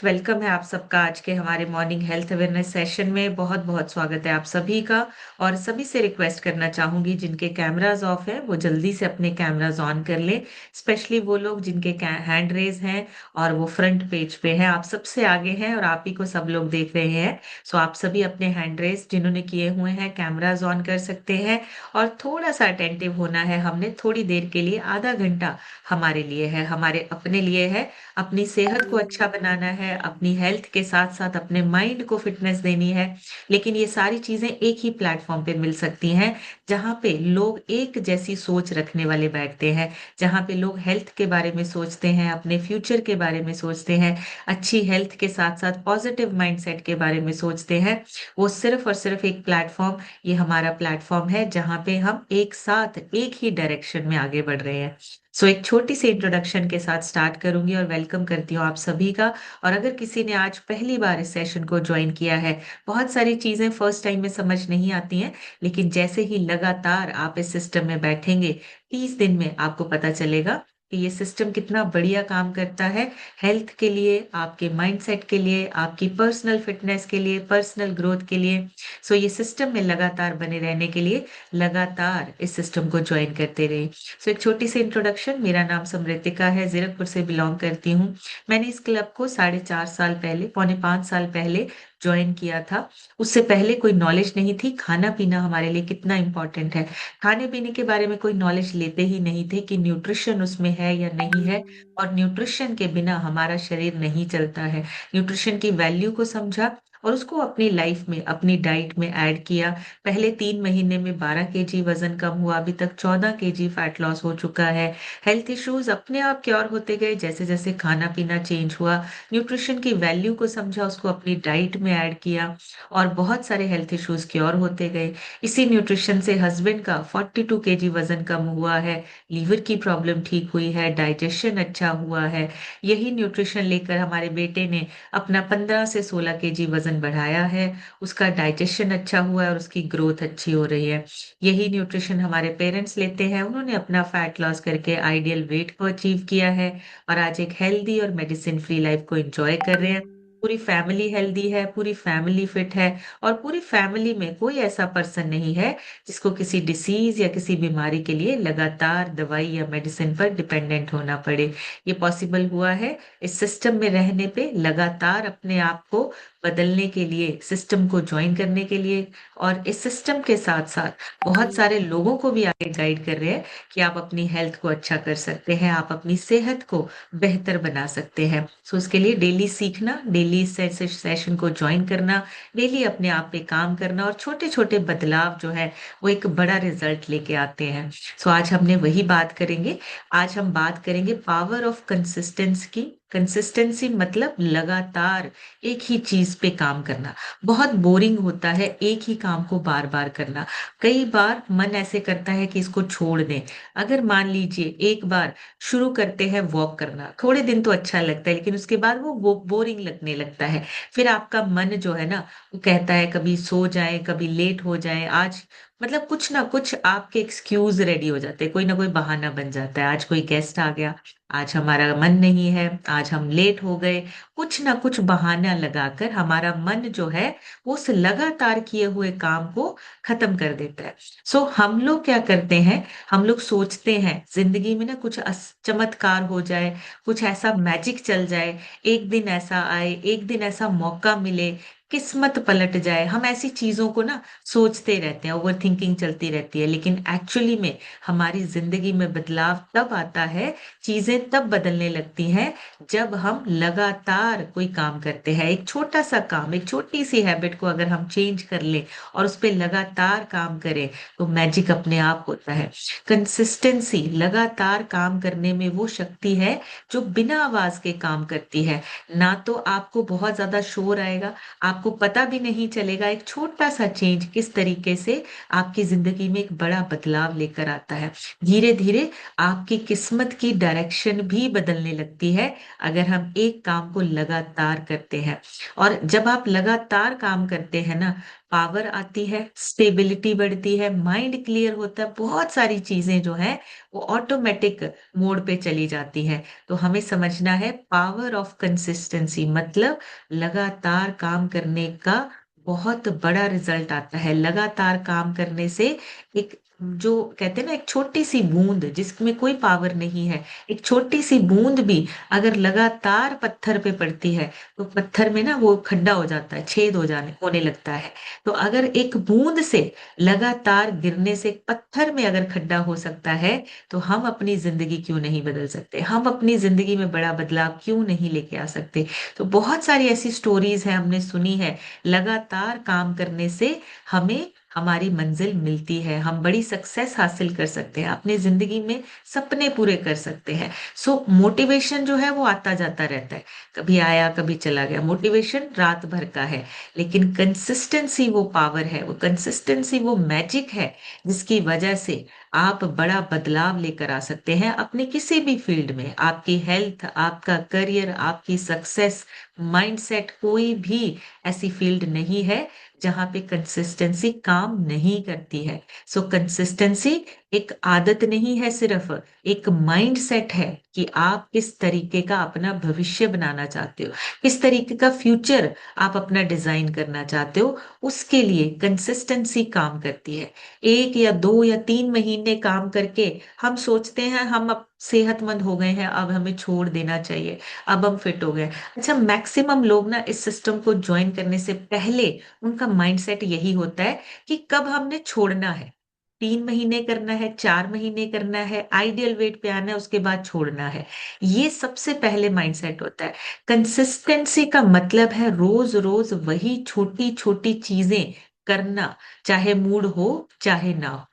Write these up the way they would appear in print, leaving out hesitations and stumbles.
Welcome है आप सबका आज के हमारे मॉर्निंग हेल्थ अवेयरनेस सेशन में। बहुत बहुत स्वागत है आप सभी का। और सभी से रिक्वेस्ट करना चाहूंगी जिनके कैमरास ऑफ है वो जल्दी से अपने कैमरास ऑन कर लें। स्पेशली वो लोग जिनके हैंड रेज हैं और वो फ्रंट पेज पे हैं, आप सबसे आगे हैं और आप ही को सब लोग देख रहे हैं। सो आप सभी अपने हैंड रेज जिन्होंने किए हुए हैं कैमरास ऑन कर सकते हैं। और थोड़ा सा अटेंटिव होना है, हमने थोड़ी देर के लिए आधा घंटा हमारे लिए है, हमारे अपने लिए है। अपनी सेहत को अच्छा बनाना है, अपनी हेल्थ के साथ साथ अपने माइंड को फिटनेस देनी है। लेकिन ये सारी चीजें एक ही प्लेटफॉर्म पे मिल सकती हैं, जहां पे लोग एक जैसी सोच रखने वाले बैठते हैं, जहां पे लोग हेल्थ के बारे में सोचते हैं, अपने फ्यूचर के बारे में सोचते हैं, अच्छी हेल्थ के साथ साथ पॉजिटिव माइंडसेट के बारे में सोचते हैं। वो सिर्फ और सिर्फ एक प्लेटफॉर्म, ये हमारा प्लेटफॉर्म है जहां पे हम एक साथ एक ही डायरेक्शन में आगे बढ़ रहे हैं। एक छोटी सी इंट्रोडक्शन के साथ स्टार्ट करूंगी और वेलकम करती हूँ आप सभी का। और अगर किसी ने आज पहली बार इस सेशन को ज्वाइन किया है, बहुत सारी चीजें फर्स्ट टाइम में समझ नहीं आती हैं, लेकिन जैसे ही लगातार आप इस सिस्टम में बैठेंगे 30 दिन में आपको पता चलेगा कि ये सिस्टम कितना बढ़िया काम करता है हेल्थ के लिए, आपके माइंडसेट के लिए, आपकी पर्सनल फिटनेस के लिए, पर्सनल ग्रोथ के लिए। ये सिस्टम में लगातार बने रहने के लिए लगातार इस सिस्टम को ज्वाइन करते रहे। एक छोटी सी इंट्रोडक्शन, मेरा नाम समृतिका है, जीरकपुर से बिलोंग करती हूँ। मैंने इस क्लब को 4.5 साल पहले, 4.75 साल पहले ज्वाइन किया था। उससे पहले कोई नॉलेज नहीं थी खाना पीना हमारे लिए कितना इंपॉर्टेंट है। खाने पीने के बारे में कोई नॉलेज लेते ही नहीं थे कि न्यूट्रिशन उसमें है या नहीं है, और न्यूट्रिशन के बिना हमारा शरीर नहीं चलता है। न्यूट्रिशन की वैल्यू को समझा और उसको अपनी लाइफ में, अपनी डाइट में ऐड किया। पहले 3 महीने में 12 kg वजन कम हुआ, अभी तक 14 kg फैट लॉस हो चुका है। हेल्थ इश्यूज अपने आप क्योर होते गए जैसे जैसे खाना पीना चेंज हुआ। न्यूट्रिशन की वैल्यू को समझा, उसको अपनी डाइट में ऐड किया, और बहुत सारे हेल्थ इश्यूज क्योर होते गए। इसी न्यूट्रिशन से हस्बैंड का 42 kg वजन कम हुआ है, लीवर की प्रॉब्लम ठीक हुई है, डाइजेशन अच्छा हुआ है। यही न्यूट्रिशन लेकर हमारे बेटे ने अपना 15 से 16 kg वजन बढ़ाया है, उसका डाइजेशन अच्छा हुआ है और उसकी ग्रोथ अच्छी हो रही है। यही न्यूट्रिशन हमारे पेरेंट्स लेते हैं, उन्होंने अपना फैट लॉस करके आइडियल वेट को अचीव किया है और आज एक हेल्दी और मेडिसिन फ्री लाइफ को एंजॉय कर रहे हैं। पूरी फैमिली हेल्दी है, पूरी फैमिली फिट है, और पूरी फैमिली में कोई ऐसा पर्सन नहीं है जिसको किसी डिसीज या किसी बीमारी के लिए लगातार दवाई या मेडिसिन पर डिपेंडेंट होना पड़े। ये पॉसिबल हुआ है इस सिस्टम में रहने पे, लगातार अपने आप को बदलने के लिए, सिस्टम को ज्वाइन करने के लिए, और इस सिस्टम के साथ साथ बहुत सारे लोगों को भी आगे गाइड कर रहे हैं कि आप अपनी हेल्थ को अच्छा कर सकते हैं, आप अपनी सेहत को बेहतर बना सकते हैं। उसके लिए डेली सीखना, डेली सेशन को ज्वाइन करना, डेली अपने आप पे काम करना, और छोटे छोटे बदलाव जो है वो एक बड़ा रिजल्ट लेके आते हैं। आज हमने वही बात करेंगे। आज हम बात करेंगे पावर ऑफ कंसिस्टेंस की। कंसिस्टेंसी मतलब लगातार एक ही चीज पे काम करना। बहुत बोरिंग होता है एक ही काम को बार बार करना। कई बार मन ऐसे करता है कि इसको छोड़ दें। अगर मान लीजिए एक बार शुरू करते हैं वॉक करना, थोड़े दिन तो अच्छा लगता है, लेकिन उसके बाद वो बोरिंग लगने लगता है। फिर आपका मन जो है ना, वो कहता है कभी सो जाए, कभी लेट हो जाए, आज मतलब कुछ ना कुछ आपके एक्सक्यूज रेडी हो जाते हैं, कोई ना कोई बहाना बन जाता है। आज कोई गेस्ट आ गया, आज हमारा मन नहीं है, आज हम लेट हो गए। कुछ ना कुछ बहाना लगाकर हमारा मन जो है वो उस लगातार किए हुए काम को खत्म कर देता है। हम लोग क्या करते हैं, हम लोग सोचते हैं जिंदगी में ना कुछ चमत्कार हो जाए, कुछ ऐसा मैजिक चल जाए, एक दिन ऐसा आए, एक दिन ऐसा मौका मिले, किस्मत पलट जाए। हम ऐसी चीजों को ना सोचते रहते हैं, ओवर थिंकिंग चलती रहती है। लेकिन एक्चुअली में हमारी जिंदगी में बदलाव तब आता है, चीजें तब बदलने लगती हैं जब हम लगातार कोई काम करते हैं। एक छोटा सा काम, एक छोटी सी हैबिट को अगर हम चेंज कर लें और उस पर लगातार काम करें, तो मैजिक अपने आप होता है। कंसिस्टेंसी, लगातार काम करने में वो शक्ति है जो बिना आवाज के काम करती है। ना तो आपको बहुत ज्यादा शोर आएगा, आप आपको पता भी नहीं चलेगा एक छोटा सा चेंज किस तरीके से आपकी जिंदगी में एक बड़ा बदलाव लेकर आता है। धीरे धीरे आपकी किस्मत की डायरेक्शन भी बदलने लगती है अगर हम एक काम को लगातार करते हैं। और जब आप लगातार काम करते हैं ना, पावर आती है, स्टेबिलिटी बढ़ती है, माइंड क्लियर होता है, बहुत सारी चीजें जो है वो ऑटोमेटिक मोड पे चली जाती है। तो हमें समझना है पावर ऑफ कंसिस्टेंसी, मतलब लगातार काम करने का बहुत बड़ा रिजल्ट आता है। लगातार काम करने से एक, जो कहते हैं ना, एक छोटी सी बूंद जिसमें कोई पावर नहीं है, एक छोटी सी बूंद भी अगर लगातार पत्थर पे पड़ती है तो पत्थर में ना वो खड्डा हो जाता है, छेद हो जाने होने लगता है। तो अगर एक बूंद से लगातार गिरने से एक पत्थर में अगर खड्डा हो सकता है, तो हम अपनी जिंदगी क्यों नहीं बदल सकते, हम अपनी जिंदगी में बड़ा बदलाव क्यों नहीं लेके आ सकते। तो बहुत सारी ऐसी स्टोरीज है, हमने सुनी है, लगातार काम करने से हमें हमारी मंजिल मिलती है, हम बड़ी सक्सेस हासिल कर सकते हैं, अपनी जिंदगी में सपने पूरे कर सकते हैं। सो मोटिवेशन जो है वो आता जाता रहता है, कभी आया कभी चला गया, मोटिवेशन रात भर का है। लेकिन कंसिस्टेंसी वो पावर है, वो कंसिस्टेंसी वो मैजिक है जिसकी वजह से आप बड़ा बदलाव लेकर आ सकते हैं अपने किसी भी फील्ड में। आपकी हेल्थ, आपका करियर, आपकी सक्सेस, माइंडसेट, कोई भी ऐसी फील्ड नहीं है जहां पे कंसिस्टेंसी काम नहीं करती है। सो कंसिस्टेंसी एक आदत नहीं है, सिर्फ एक माइंड सेट है कि आप किस तरीके का अपना भविष्य बनाना चाहते हो, किस तरीके का फ्यूचर आप अपना डिजाइन करना चाहते हो, उसके लिए कंसिस्टेंसी काम करती है। 1 या 2 या 3 महीने काम करके हम सोचते हैं हम अब सेहतमंद हो गए हैं, अब हमें छोड़ देना चाहिए, अब हम फिट हो गए। अच्छा, मैक्सिमम लोग ना इस सिस्टम को ज्वाइन करने से पहले उनका माइंडसेट यही होता है कि कब हमने छोड़ना है, 3 महीने करना है, 4 महीने करना है, आइडियल वेट पे आना है, उसके बाद छोड़ना है। ये सबसे पहले माइंडसेट होता है। कंसिस्टेंसी का मतलब है रोज रोज वही छोटी छोटी चीजें करना, चाहे मूड हो चाहे ना हो,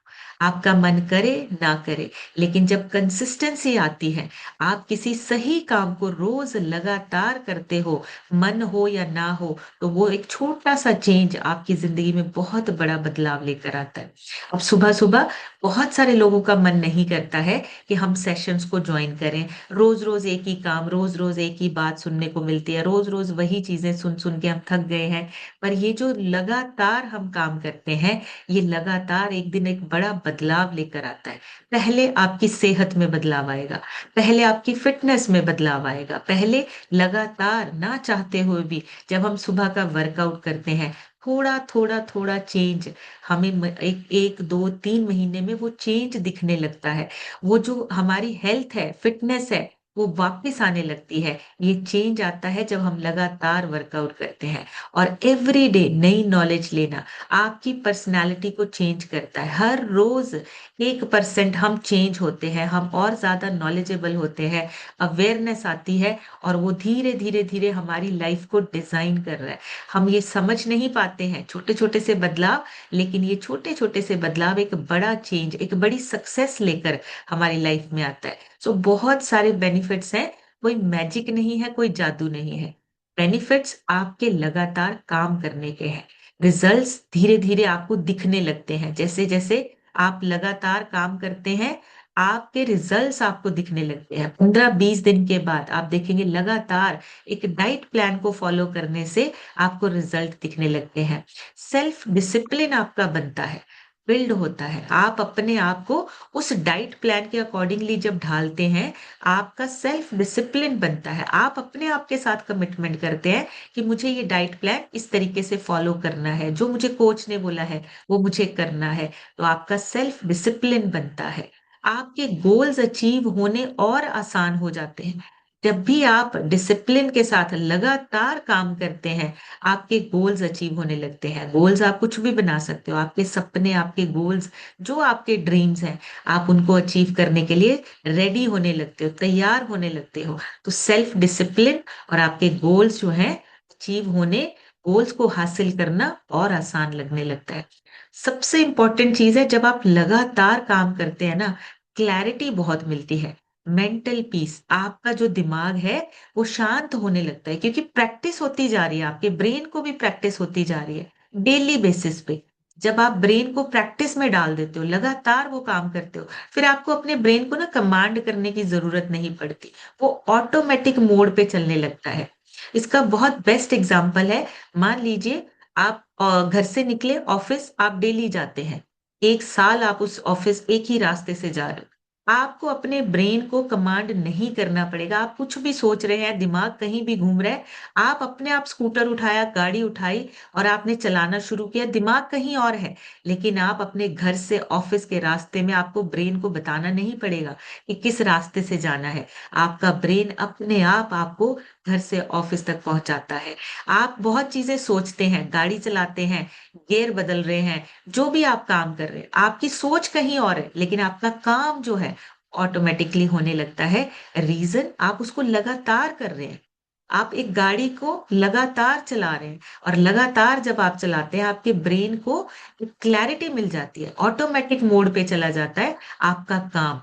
आपका मन करे ना करे। लेकिन जब कंसिस्टेंसी आती है, आप किसी सही काम को रोज लगातार करते हो, मन हो या ना हो, तो वो एक छोटा सा चेंज आपकी जिंदगी में बहुत बड़ा बदलाव लेकर आता है। अब सुबह सुबह बहुत सारे लोगों का मन नहीं करता है कि हम सेशंस को ज्वाइन करें। रोज रोज एक ही काम, रोज रोज एक ही बात सुनने को मिलती है, रोज रोज वही चीजें सुन सुन के हम थक गए हैं। पर ये जो लगातार हम काम करते हैं, ये लगातार एक दिन एक बड़ा बदलाव लेकर आता है। पहले आपकी सेहत में बदलाव आएगा, पहले आपकी फिटनेस में बदलाव आएगा, पहले लगातार ना चाहते हुए भी जब हम सुबह का वर्कआउट करते हैं, थोड़ा थोड़ा थोड़ा चेंज हमें 1 2 3 महीने में वो चेंज दिखने लगता है। वो जो हमारी हेल्थ है, फिटनेस है, वो वापस आने लगती है। ये चेंज आता है जब हम लगातार वर्कआउट करते हैं। और एवरी डे नई नॉलेज लेना आपकी पर्सनालिटी को चेंज करता है। हर रोज 1% हम चेंज होते हैं, हम और ज्यादा नॉलेजेबल होते हैं, अवेयरनेस आती है, और वो धीरे धीरे धीरे हमारी लाइफ को डिजाइन कर रहा है। हम ये समझ नहीं पाते हैं छोटे छोटे से बदलाव, लेकिन ये छोटे छोटे से बदलाव एक बड़ा चेंज, एक बड़ी सक्सेस लेकर हमारी लाइफ में आता है। सो बहुत सारे बेनिफिट्स हैं, कोई मैजिक नहीं है, कोई जादू नहीं है। बेनिफिट्स आपके लगातार काम करने के हैं। रिजल्ट्स धीरे धीरे आपको दिखने लगते हैं, जैसे जैसे आप लगातार काम करते हैं, आपके रिजल्ट्स आपको दिखने लगते हैं। 15 20 दिन के बाद आप देखेंगे लगातार एक डाइट प्लान को फॉलो करने से आपको रिजल्ट दिखने लगते हैं। सेल्फ डिसिप्लिन आपका बनता है, बिल्ड होता है। आप अपने आप को उस डाइट प्लान के अकॉर्डिंगली जब ढालते हैं, आपका सेल्फ डिसिप्लिन बनता है। आप अपने आप के साथ कमिटमेंट करते हैं कि मुझे ये डाइट प्लान इस तरीके से फॉलो करना है, जो मुझे कोच ने बोला है वो मुझे करना है। तो आपका सेल्फ डिसिप्लिन बनता है, आपके गोल्स अचीव होने और आसान हो जाते हैं। जब भी आप डिसिप्लिन के साथ लगातार काम करते हैं, आपके गोल्स अचीव होने लगते हैं। गोल्स आप कुछ भी बना सकते हो, आपके सपने, आपके गोल्स, जो आपके ड्रीम्स हैं, आप उनको अचीव करने के लिए रेडी होने लगते हो, तैयार होने लगते हो। तो सेल्फ डिसिप्लिन और आपके गोल्स जो हैं अचीव होने, गोल्स को हासिल करना और आसान लगने लगता है। सबसे इंपॉर्टेंट चीज है, जब आप लगातार काम करते हैं ना, क्लैरिटी बहुत मिलती है। मेंटल पीस, आपका जो दिमाग है वो शांत होने लगता है, क्योंकि प्रैक्टिस होती जा रही है, आपके ब्रेन को भी प्रैक्टिस होती जा रही है डेली बेसिस पे। जब आप ब्रेन को प्रैक्टिस में डाल देते हो, लगातार वो काम करते हो, फिर आपको अपने ब्रेन को ना कमांड करने की जरूरत नहीं पड़ती, वो ऑटोमेटिक मोड पे चलने लगता है। इसका बहुत बेस्ट एग्जाम्पल है, मान लीजिए आप घर से निकले, ऑफिस आप डेली जाते हैं, 1 साल आप उस ऑफिस एक ही रास्ते से जा रहे हो, आपको अपने ब्रेन को कमांड नहीं करना पड़ेगा, आप कुछ भी सोच रहे हैं, दिमाग कहीं भी घूम रहा है, आप अपने आप स्कूटर उठाया, गाड़ी उठाई और आपने चलाना शुरू किया, दिमाग कहीं और है, लेकिन आप अपने घर से ऑफिस के रास्ते में, आपको ब्रेन को बताना नहीं पड़ेगा कि किस रास्ते से जाना है, आपका ब्रेन अपने आप आपको घर से ऑफिस तक पहुंचाता है। आप बहुत चीजें सोचते हैं, गाड़ी चलाते हैं, गियर बदल रहे हैं, जो भी आप काम कर रहे हैं, आपकी सोच कहीं और है, लेकिन आपका काम जो है ऑटोमेटिकली होने लगता है। रीजन, आप उसको लगातार कर रहे हैं, आप एक गाड़ी को लगातार चला रहे हैं, और लगातार जब आप चलाते हैं, आपके ब्रेन को क्लैरिटी मिल जाती है, ऑटोमेटिक मोड पे चला जाता है आपका काम।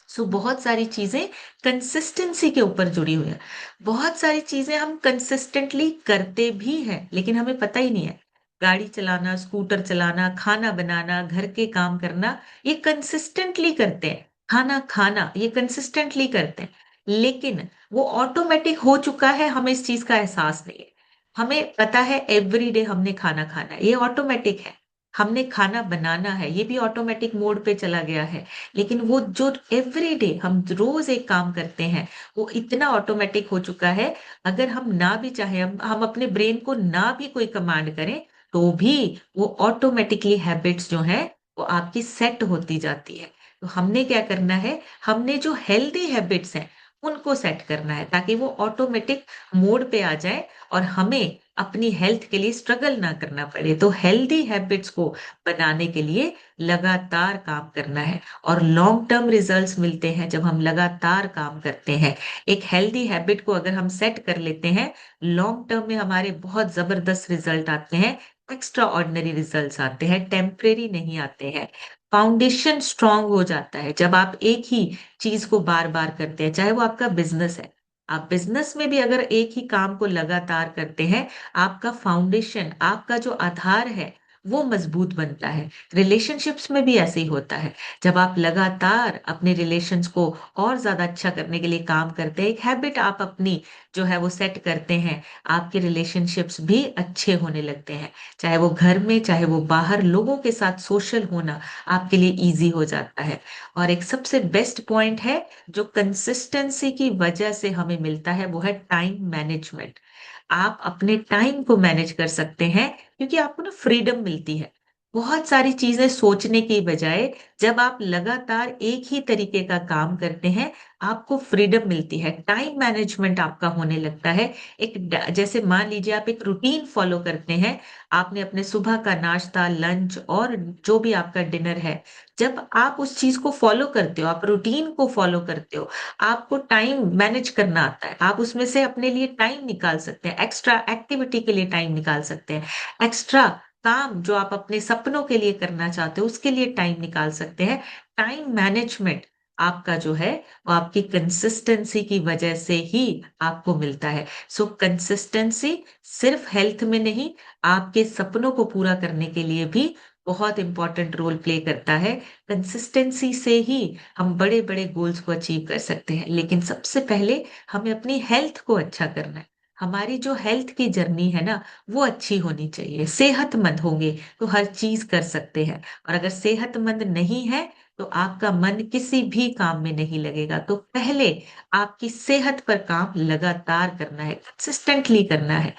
सो बहुत सारी चीजें कंसिस्टेंसी के ऊपर जुड़ी हुई है। बहुत सारी चीजें हम कंसिस्टेंटली करते भी हैं, लेकिन हमें पता ही नहीं है। गाड़ी चलाना, स्कूटर चलाना, खाना बनाना, घर के काम करना, ये कंसिस्टेंटली करते हैं। खाना खाना, ये कंसिस्टेंटली करते हैं, लेकिन वो ऑटोमेटिक हो चुका है, हमें इस चीज का एहसास नहीं है। हमें पता है एवरी डे हमने खाना खाना है, ये ऑटोमेटिक है। हमने खाना बनाना है, ये भी ऑटोमेटिक मोड पे चला गया है। लेकिन वो जो एवरी डे हम रोज एक काम करते हैं, वो इतना ऑटोमेटिक हो चुका है, अगर हम ना भी चाहे, हम अपने ब्रेन को ना भी कोई कमांड करें, तो भी वो ऑटोमेटिकली हैबिट्स जो हैं वो आपकी सेट होती जाती है। तो हमने क्या करना है, हमने जो हेल्दी हैबिट्स हैं उनको सेट करना है, ताकि वो ऑटोमेटिक मोड पे आ जाए और हमें अपनी हेल्थ के लिए स्ट्रगल ना करना पड़े। तो हेल्दी हैबिट्स को बनाने के लिए लगातार काम करना है, और लॉन्ग टर्म रिजल्ट्स मिलते हैं जब हम लगातार काम करते हैं। एक हेल्दी हैबिट को अगर हम सेट कर लेते हैं, लॉन्ग टर्म में हमारे बहुत जबरदस्त रिजल्ट आते हैं, एक्स्ट्रा ऑर्डिनरी रिजल्ट्स आते हैं, टेम्परेरी नहीं आते हैं। फाउंडेशन स्ट्रांग हो जाता है जब आप एक ही चीज को बार बार करते हैं, चाहे वो आपका बिजनेस है। आप बिजनेस में भी अगर एक ही काम को लगातार करते हैं, आपका फाउंडेशन, आपका जो आधार है, वो मजबूत बनता है। रिलेशनशिप्स में भी ऐसे ही होता है। जब आप लगातार अपने रिलेशंस को और ज्यादा अच्छा करने के लिए काम करते हैं, एक हैबिट आप अपनी जो है वो सेट करते हैं, आपके रिलेशनशिप्स भी अच्छे होने लगते हैं। चाहे वो घर में, चाहे वो बाहर, लोगों के साथ सोशल होना आपके लिए इजी हो जाता है। और एक सबसे बेस्ट पॉइंट है जो कंसिस्टेंसी की वजह से हमें मिलता है, वो है टाइम मैनेजमेंट। आप अपने टाइम को मैनेज कर सकते हैं, क्योंकि आपको ना फ्रीडम मिलती है। बहुत सारी चीजें सोचने की बजाय जब आप लगातार एक ही तरीके का काम करते हैं, आपको फ्रीडम मिलती है, टाइम मैनेजमेंट आपका होने लगता है। जैसे मान लीजिए आप एक रूटीन फॉलो करते हैं, आपने अपने सुबह का नाश्ता, लंच और जो भी आपका डिनर है, जब आप उस चीज को फॉलो करते हो, आप रूटीन को फॉलो करते हो, आपको टाइम मैनेज करना आता है, आप उसमें से अपने लिए टाइम निकाल सकते हैं, एक्स्ट्रा एक्टिविटी के लिए टाइम निकाल सकते हैं, एक्स्ट्रा काम जो आप अपने सपनों के लिए करना चाहते हो उसके लिए टाइम निकाल सकते हैं। टाइम मैनेजमेंट आपका जो है वो आपकी कंसिस्टेंसी की वजह से ही आपको मिलता है। सो कंसिस्टेंसी सिर्फ हेल्थ में नहीं, आपके सपनों को पूरा करने के लिए भी बहुत इंपॉर्टेंट रोल प्ले करता है। कंसिस्टेंसी से ही हम बड़े बड़े गोल्स को अचीव कर सकते हैं, लेकिन सबसे पहले हमें अपनी हेल्थ को अच्छा करना है। हमारी जो हेल्थ की जर्नी है ना, वो अच्छी होनी चाहिए। सेहतमंद होंगे तो हर चीज कर सकते हैं, और अगर सेहतमंद नहीं है तो आपका मन किसी भी काम में नहीं लगेगा। तो पहले आपकी सेहत पर काम लगातार करना है, कंसिस्टेंटली करना है।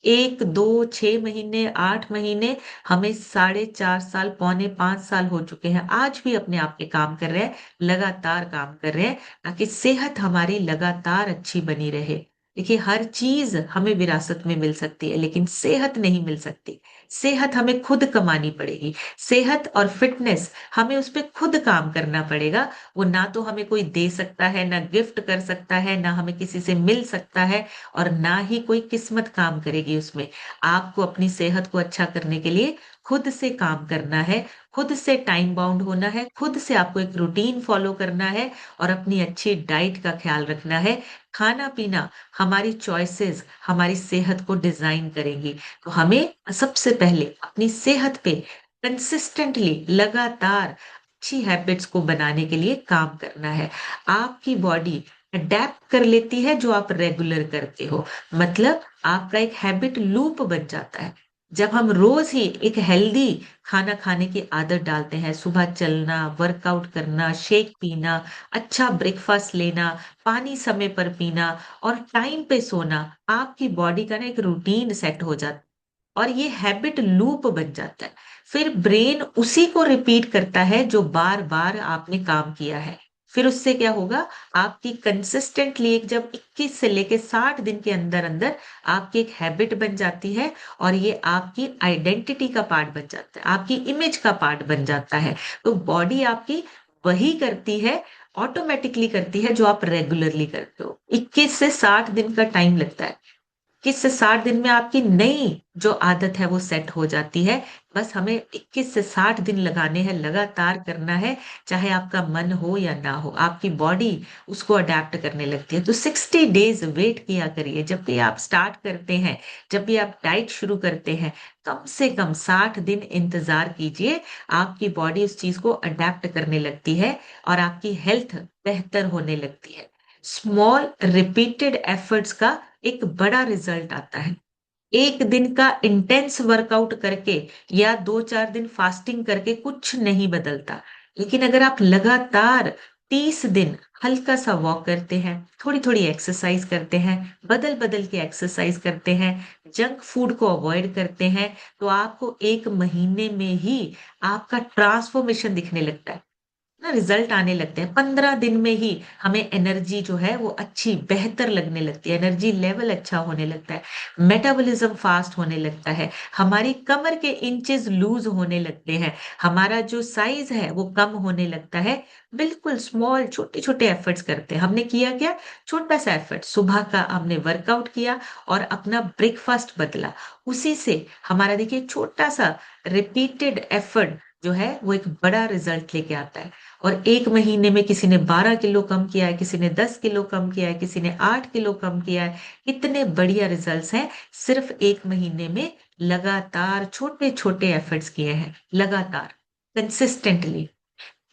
1 2 6 महीने, 8 महीने, हमें 4.5 साल, पौने 5 साल हो चुके हैं, आज भी अपने आप पे काम कर रहे हैं, लगातार काम कर रहे हैं, ताकि सेहत हमारी लगातार अच्छी बनी रहे। देखिए, हर चीज हमें विरासत में मिल सकती है, लेकिन सेहत नहीं मिल सकती। सेहत हमें खुद कमानी पड़ेगी। सेहत और फिटनेस, हमें उस पर खुद काम करना पड़ेगा। वो ना तो हमें कोई दे सकता है, ना गिफ्ट कर सकता है, ना हमें किसी से मिल सकता है, और ना ही कोई किस्मत काम करेगी उसमें। आपको अपनी सेहत को अच्छा करने के लिए खुद से काम करना है, खुद से टाइम बाउंड होना है, खुद से आपको एक रूटीन फॉलो करना है और अपनी अच्छी डाइट का ख्याल रखना है। खाना-पीना हमारी चॉइसेस हमारी सेहत को डिज़ाइन करेंगी। तो हमें सबसे पहले अपनी सेहत पे कंसिस्टेंटली लगातार अच्छी हैबिट्स को बनाने के लिए काम करना है। आपकी बॉडी अडैप्ट कर लेती है जो आप रेगुलर करते हो। मतलब आपका एक हैबिट लूप बन जाता है। जब हम रोज ही एक हेल्दी खाना खाने की आदत डालते हैं, सुबह चलना, वर्कआउट करना, शेक पीना, अच्छा ब्रेकफास्ट लेना, पानी समय पर पीना और टाइम पे सोना, आपकी बॉडी का ना एक रूटीन सेट हो जाता है और ये हैबिट लूप बन जाता है। फिर ब्रेन उसी को रिपीट करता है जो बार-बार आपने काम किया है। फिर उससे क्या होगा, आपकी कंसिस्टेंटली एक जब 21 से लेके 60 दिन के अंदर-अंदर आपकी एक हैबिट बन जाती है और ये आपकी आइडेंटिटी का पार्ट बन जाता है, आपकी इमेज का पार्ट बन जाता है। तो बॉडी आपकी वही करती है, ऑटोमैटिकली करती है जो आप रेगुलरली करते हो। 21 से 60 दिन का टाइम लगता है। 21 से 60 दिन में आपकी नई जो आदत है वो सेट हो जाती है। बस हमें 21 से 60 दिन लगाने हैं, लगातार करना है, चाहे आपका मन हो या ना हो, आपकी बॉडी उसको अडैप्ट करने लगती है। तो 60 डेज़ वेट किया करिए, जब भी आप स्टार्ट करते हैं, जब भी आप डाइट शुरू करते हैं, कम से कम 60 दिन इंतज़ार कीजिए, आपकी बॉडी उस चीज़ को अडैप्ट करने लगती है और आपकी हेल्थ बेहतर होने लगती है। स्मॉल रिपीटेड एफर्ट्स का एक बड़ा रिजल्ट आता है। 1 दिन का इंटेंस वर्कआउट करके या 2-4 दिन फास्टिंग करके कुछ नहीं बदलता। लेकिन अगर आप लगातार 30 दिन हल्का-सा वॉक करते हैं, थोड़ी-थोड़ी एक्सरसाइज करते हैं, बदल-बदल के एक्सरसाइज करते हैं, जंक फूड को अवॉइड करते हैं, तो आपको 1 महीने में ही आपका ट्रांसफॉर्मेशन दिखने लगता है। ना रिजल्ट आने लगते हैं। 15 दिन में ही हमें एनर्जी जो है वो अच्छी बेहतर लगने लगती है, एनर्जी लेवल अच्छा होने लगता है, मेटाबॉलिज्म फास्ट होने लगता है, हमारी कमर के इंचेस लूज़ होने लगते हैं, हमारा जो साइज़ है वो कम होने लगता है। बिल्कुल स्मॉल छोटे-छोटे एफर्ट्स करते हैं। हमने किया क्या? छोटा-सा एफर्ट सुबह का हमने वर्कआउट किया और अपना ब्रेकफास्ट बदला। उसी से हमारा देखिए छोटा-सा रिपीटेड एफर्ट जो है वो एक बड़ा रिजल्ट लेके आता है। और 1 महीने में किसी ने 12 किलो कम किया है, किसी ने 10 किलो कम किया है, किसी ने 8 किलो कम किया है। इतने बढ़िया रिजल्ट्स हैं सिर्फ़ 1 महीने में लगातार छोटे-छोटे एफर्ट्स किए हैं, लगातार, कंसिस्टेंटली।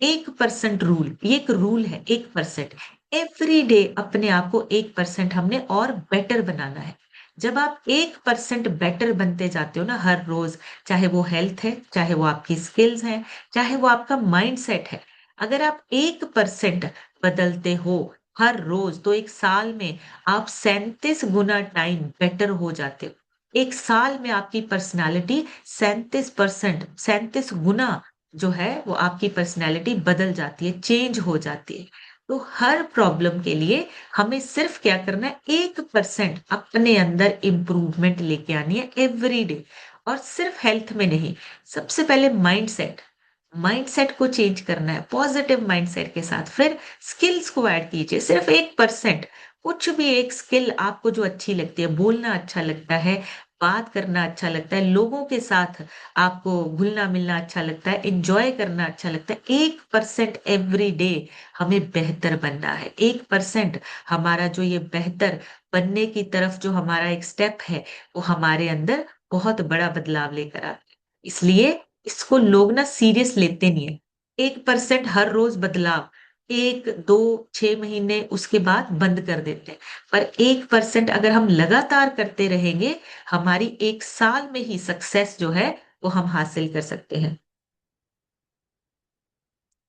1% रूल, ये एक रूल है 1%। एवरी डे अपने आप को 1% हमने और बेटर बनाना है। जब आप 1% बेटर बनते जाते हो ना हर रोज़, चाहे वो हेल्थ है, चाहे वो आपकी स्किल्स हैं, चाहे वो आपका माइंडसेट है। अगर आप 1% बदलते हो हर रोज़, तो 1 साल में आप 37 गुना टाइम बेटर हो जाते हो। 1 साल में आपकी पर्सनैलिटी 37 गुना जो है वो आपकी पर्सनैलिटी बदल जाती है, चेंज हो जाती है। तो हर प्रॉब्लम के लिए हमें सिर्फ़ क्या करना है 1% अपने अंदर इम्प्रूवमेंट लेके आनी है एवरी डे और सिर्फ़ हेल्थ में नहीं, सबसे पहले माइंडसेट, माइंडसेट को चेंज करना है पॉज़िटिव माइंडसेट के साथ। फिर स्किल्स को ऐड कीजिए, सिर्फ़ 1% कुछ भी एक स्किल आपको जो अच्छी लगती है, बोलना अच्छा लगता है, बात करना अच्छा लगता है, लोगों के साथ आपको घुलना-मिलना अच्छा लगता है, एन्जॉय करना अच्छा लगता है। 1% एवरी डे हमें बेहतर बनना है। 1% हमारा जो ये बेहतर बनने की तरफ जो हमारा एक स्टेप है, वो हमारे अंदर बहुत बड़ा बदलाव लेकर आता है। इसलिए इसको लोग ना सीरियस लेते नहीं है। 1% हर रोज़ बदलाव, 1, 2, 6 महीने उसके बाद बंद कर देते हैं। पर 1% अगर हम लगातार करते रहेंगे, हमारी 1 साल में ही सक्सेस जो है वो हम हासिल कर सकते हैं।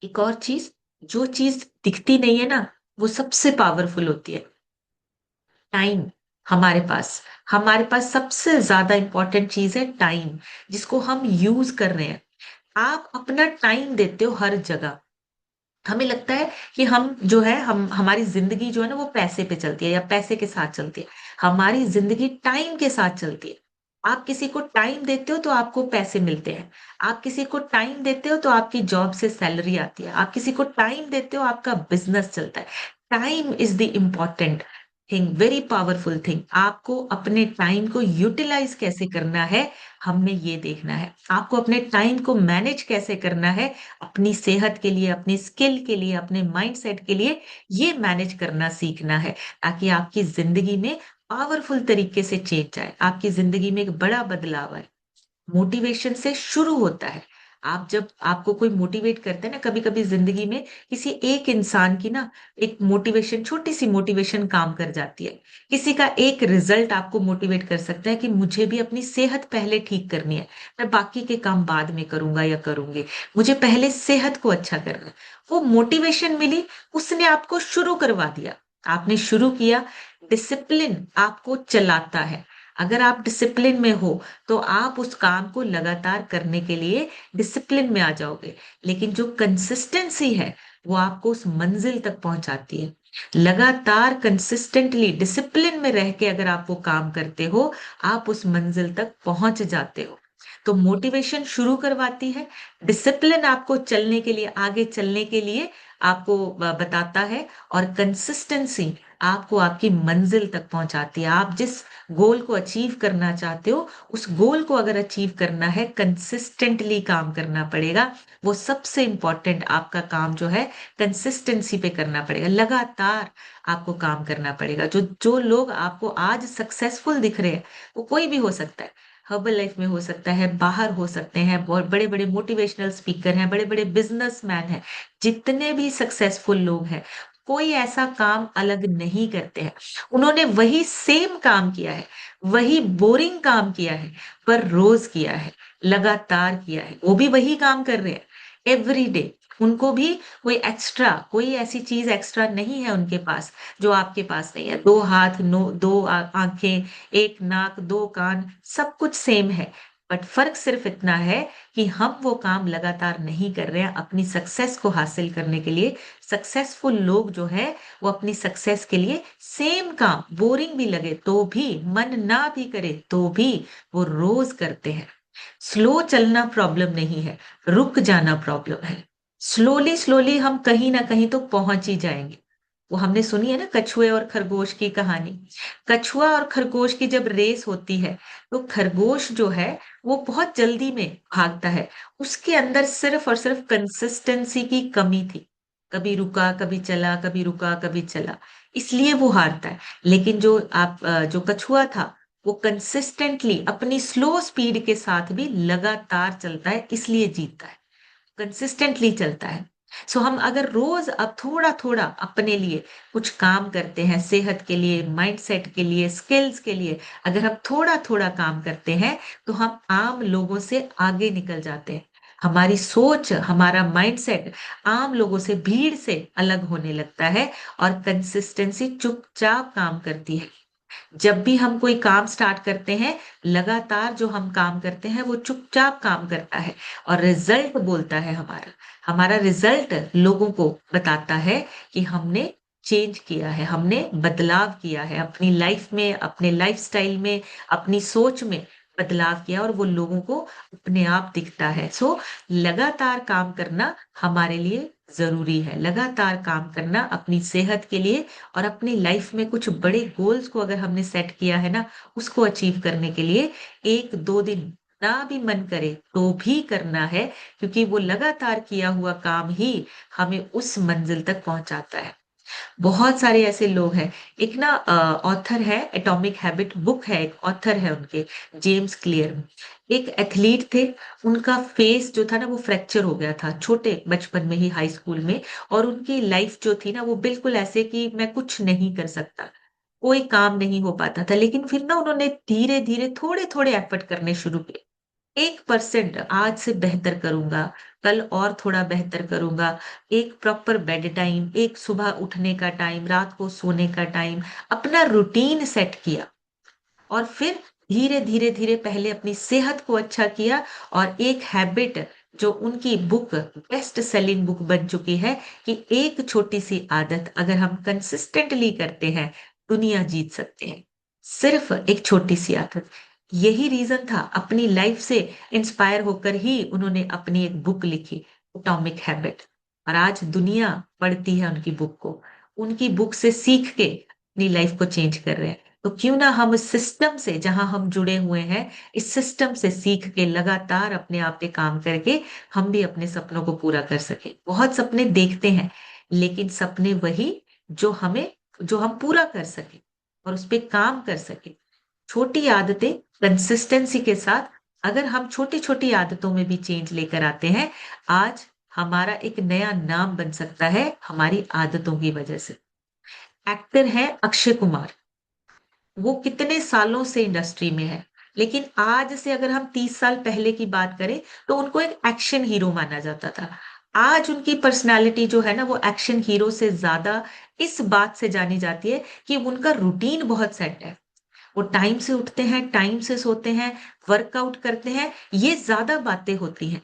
एक और चीज़, जो चीज़ दिखती नहीं है ना, वो सबसे पावरफुल होती है। टाइम हमारे पास, हमारे पास सबसे ज़्यादा इम्पोर्टेंट चीज़ है टाइम, जिसको हम यूज़ कर रहे हैं। आप अपना टाइम देते हो हर जगह। हमें लगता है कि हम जो है हम हमारी ज़िंदगी जो है ना वो पैसे पे चलती है या पैसे के साथ चलती है। हमारी ज़िंदगी टाइम के साथ चलती है। आप किसी को टाइम देते हो तो आपको पैसे मिलते हैं। आप किसी को टाइम देते हो तो आपकी जॉब से सैलरी आती है। आप किसी को टाइम देते हो आपका बिज़नेस चलता है। Time is the important. Thing, very powerful thing. आपको अपने टाइम को यूटिलाइज कैसे करना है, हमें ये देखना है। आपको अपने टाइम को मैनेज कैसे करना है, अपनी सेहत के लिए, अपनी स्किल के लिए, अपने माइंडसेट के लिए, ये मैनेज करना सीखना है, ताकि आपकी जिंदगी में पावरफुल तरीके से चेंज आए, आपकी जिंदगी में एक बड़ा बदलाव आए। मोटिवेशन से शुरू होता है। आप जब आपको कोई मोटिवेट करते हैं ना, कभी कभी जिंदगी में किसी एक इंसान की ना एक मोटिवेशन, छोटी सी मोटिवेशन काम कर जाती है। किसी का एक रिजल्ट आपको मोटिवेट कर सकता है कि मुझे भी अपनी सेहत पहले ठीक करनी है, मैं बाकी के काम बाद में करूंगा या करूंगी, मुझे पहले सेहत को अच्छा करना है। वो मोटिवेशन मिली, उसने आपको शुरू करवा दिया, आपने शुरू किया। डिसिप्लिन आपको चलाता है। अगर आप डिसिप्लिन में हो तो आप उस काम को लगातार करने के लिए डिसिप्लिन में आ जाओगे। लेकिन जो कंसिस्टेंसी है वो आपको उस मंजिल तक पहुंचाती है। लगातार कंसिस्टेंटली डिसिप्लिन में रह के अगर आप वो काम करते हो, आप उस मंजिल तक पहुंच जाते हो। तो मोटिवेशन शुरू करवाती है, डिसिप्लिन आपको चलने के लिए, आगे चलने के लिए आपको बताता है, और कंसिस्टेंसी आपको आपकी मंजिल तक पहुंचाती है। आप जिस गोल को अचीव करना चाहते हो, उस गोल को अगर अचीव करना है, कंसिस्टेंटली काम करना पड़ेगा। वो सबसे इंपॉर्टेंट आपका काम जो है, कंसिस्टेंसी पे करना पड़ेगा, लगातार आपको काम करना पड़ेगा। जो जो लोग आपको आज सक्सेसफुल दिख रहे हैं, वो कोई भी हो सकता है, हर्बल लाइफ में हो सकता है, बाहर हो सकते हैं, बहुत बड़े बड़े मोटिवेशनल स्पीकर हैं, बड़े बड़े बिजनेसमैन हैं, जितने भी सक्सेसफुल लोग हैं, कोई ऐसा काम अलग नहीं करते हैं। उन्होंने वही सेम काम किया है, वही बोरिंग काम किया है, पर रोज किया है, लगातार किया है। वो भी वही काम कर रहे हैं एवरी डे। उनको भी कोई एक्स्ट्रा, कोई ऐसी चीज एक्स्ट्रा नहीं है उनके पास जो आपके पास नहीं है। दो हाथ, नो, दो आंखें, एक नाक, दो कान, सब कुछ सेम है। बट फर्क सिर्फ इतना है कि हम वो काम लगातार नहीं कर रहे हैं अपनी सक्सेस को हासिल करने के लिए। सक्सेसफुल लोग जो है, वो अपनी सक्सेस के लिए सेम काम, बोरिंग भी लगे तो भी, मन ना भी करे तो भी, वो रोज करते हैं। स्लो चलना प्रॉब्लम नहीं है, रुक जाना प्रॉब्लम है। स्लोली स्लोली हम कहीं ना कहीं तो पहुंच ही जाएंगे। वो हमने सुनी है ना, कछुए और खरगोश की कहानी। कछुआ और खरगोश की जब रेस होती है, तो खरगोश जो है वो बहुत जल्दी में भागता है। उसके अंदर सिर्फ और सिर्फ कंसिस्टेंसी की कमी थी। कभी रुका, कभी चला, कभी रुका, कभी चला, इसलिए वो हारता है। लेकिन जो कछुआ था, वो कंसिस्टेंटली अपनी स्लो स्पीड के साथ भी लगातार चलता है, इसलिए जीतता है। कंसिस्टेंटली चलता है। सो हम अगर रोज अब थोड़ा थोड़ा अपने लिए कुछ काम करते हैं, सेहत के लिए, माइंडसेट के लिए, स्किल्स के लिए, अगर हम थोड़ा थोड़ा काम करते हैं, तो हम आम लोगों से आगे निकल जाते हैं। हमारी सोच, हमारा माइंडसेट आम लोगों से, भीड़ से अलग होने लगता है। और कंसिस्टेंसी चुपचाप काम करती है। जब भी हम कोई काम स्टार्ट करते हैं, लगातार जो हम काम करते हैं वो चुपचाप काम करता है, और रिजल्ट बोलता है हमारा। हमारा रिजल्ट लोगों को बताता है कि हमने चेंज किया है, हमने बदलाव किया है अपनी लाइफ में, अपने लाइफस्टाइल में, अपनी सोच में बदलाव किया, और वो लोगों को अपने आप दिखता है। सो लगातार काम करना हमारे लिए जरूरी है। लगातार काम करना अपनी सेहत के लिए, और अपनी लाइफ में कुछ बड़े गोल्स को अगर हमने सेट किया है ना, उसको अचीव करने के लिए 1-2 दिन ना भी मन करे तो भी करना है, क्योंकि वो लगातार किया हुआ काम ही हमें उस मंजिल तक पहुंचाता है। बहुत सारे ऐसे लोग हैं। एक ना ऑथर है, एटॉमिक हैबिट बुक है, एक ऑथर है उनके, जेम्स क्लियर। एक एथलीट थे, उनका फेस जो था ना वो फ्रैक्चर हो गया था छोटे बचपन में ही, हाई स्कूल में। और उनकी लाइफ जो थी ना, वो बिल्कुल ऐसे कि मैं कुछ नहीं कर सकता, कोई काम नहीं हो पाता था। लेकिन फिर ना उन्होंने धीरे धीरे थोड़े थोड़े एफर्ट करने शुरू किए। 1% आज से बेहतर करूंगा, कल और थोड़ा बेहतर करूंगा। एक प्रॉपर बेड टाइम, एक सुबह उठने का टाइम, रात को सोने का टाइम, अपना रूटीन सेट किया। और फिर धीरे धीरे धीरे पहले अपनी सेहत को अच्छा किया। और एक हैबिट, जो उनकी बुक बेस्ट सेलिंग बुक बन चुकी है, कि एक छोटी सी आदत अगर हम कंसिस्टेंटली करते हैं, दुनिया जीत सकते हैं। सिर्फ एक छोटी सी आदत। यही रीजन था, अपनी लाइफ से इंस्पायर होकर ही उन्होंने अपनी एक बुक लिखी, एटॉमिक हैबिट। और आज दुनिया पढ़ती है उनकी बुक को, उनकी बुक से सीख के अपनी लाइफ को चेंज कर रहे हैं, तो क्यों ना हम इस सिस्टम से जहां हम जुड़े हुए हैं, इस सिस्टम से सीख के लगातार अपने आप पे काम करके हम भी अपने सपनों को पूरा कर सके। बहुत सपने देखते हैं, लेकिन सपने वही जो हम पूरा कर सके और उस पे काम कर सके। छोटी आदतें, कंसिस्टेंसी के साथ अगर हम छोटी छोटी आदतों में भी चेंज लेकर आते हैं, आज हमारा एक नया नाम बन सकता है हमारी आदतों की वजह से। एक्टर है अक्षय कुमार। वो कितने सालों से इंडस्ट्री में है, लेकिन आज से अगर हम 30 साल पहले की बात करें तो उनको एक एक्शन हीरो माना जाता था। आज उनकी पर्सनालिटी जो है ना, वो एक्शन हीरो से ज्यादा इस बात से जानी जाती है कि उनका रूटीन बहुत सेट है। वो टाइम से उठते हैं, टाइम से सोते हैं, वर्कआउट करते हैं, ये ज्यादा बातें होती हैं।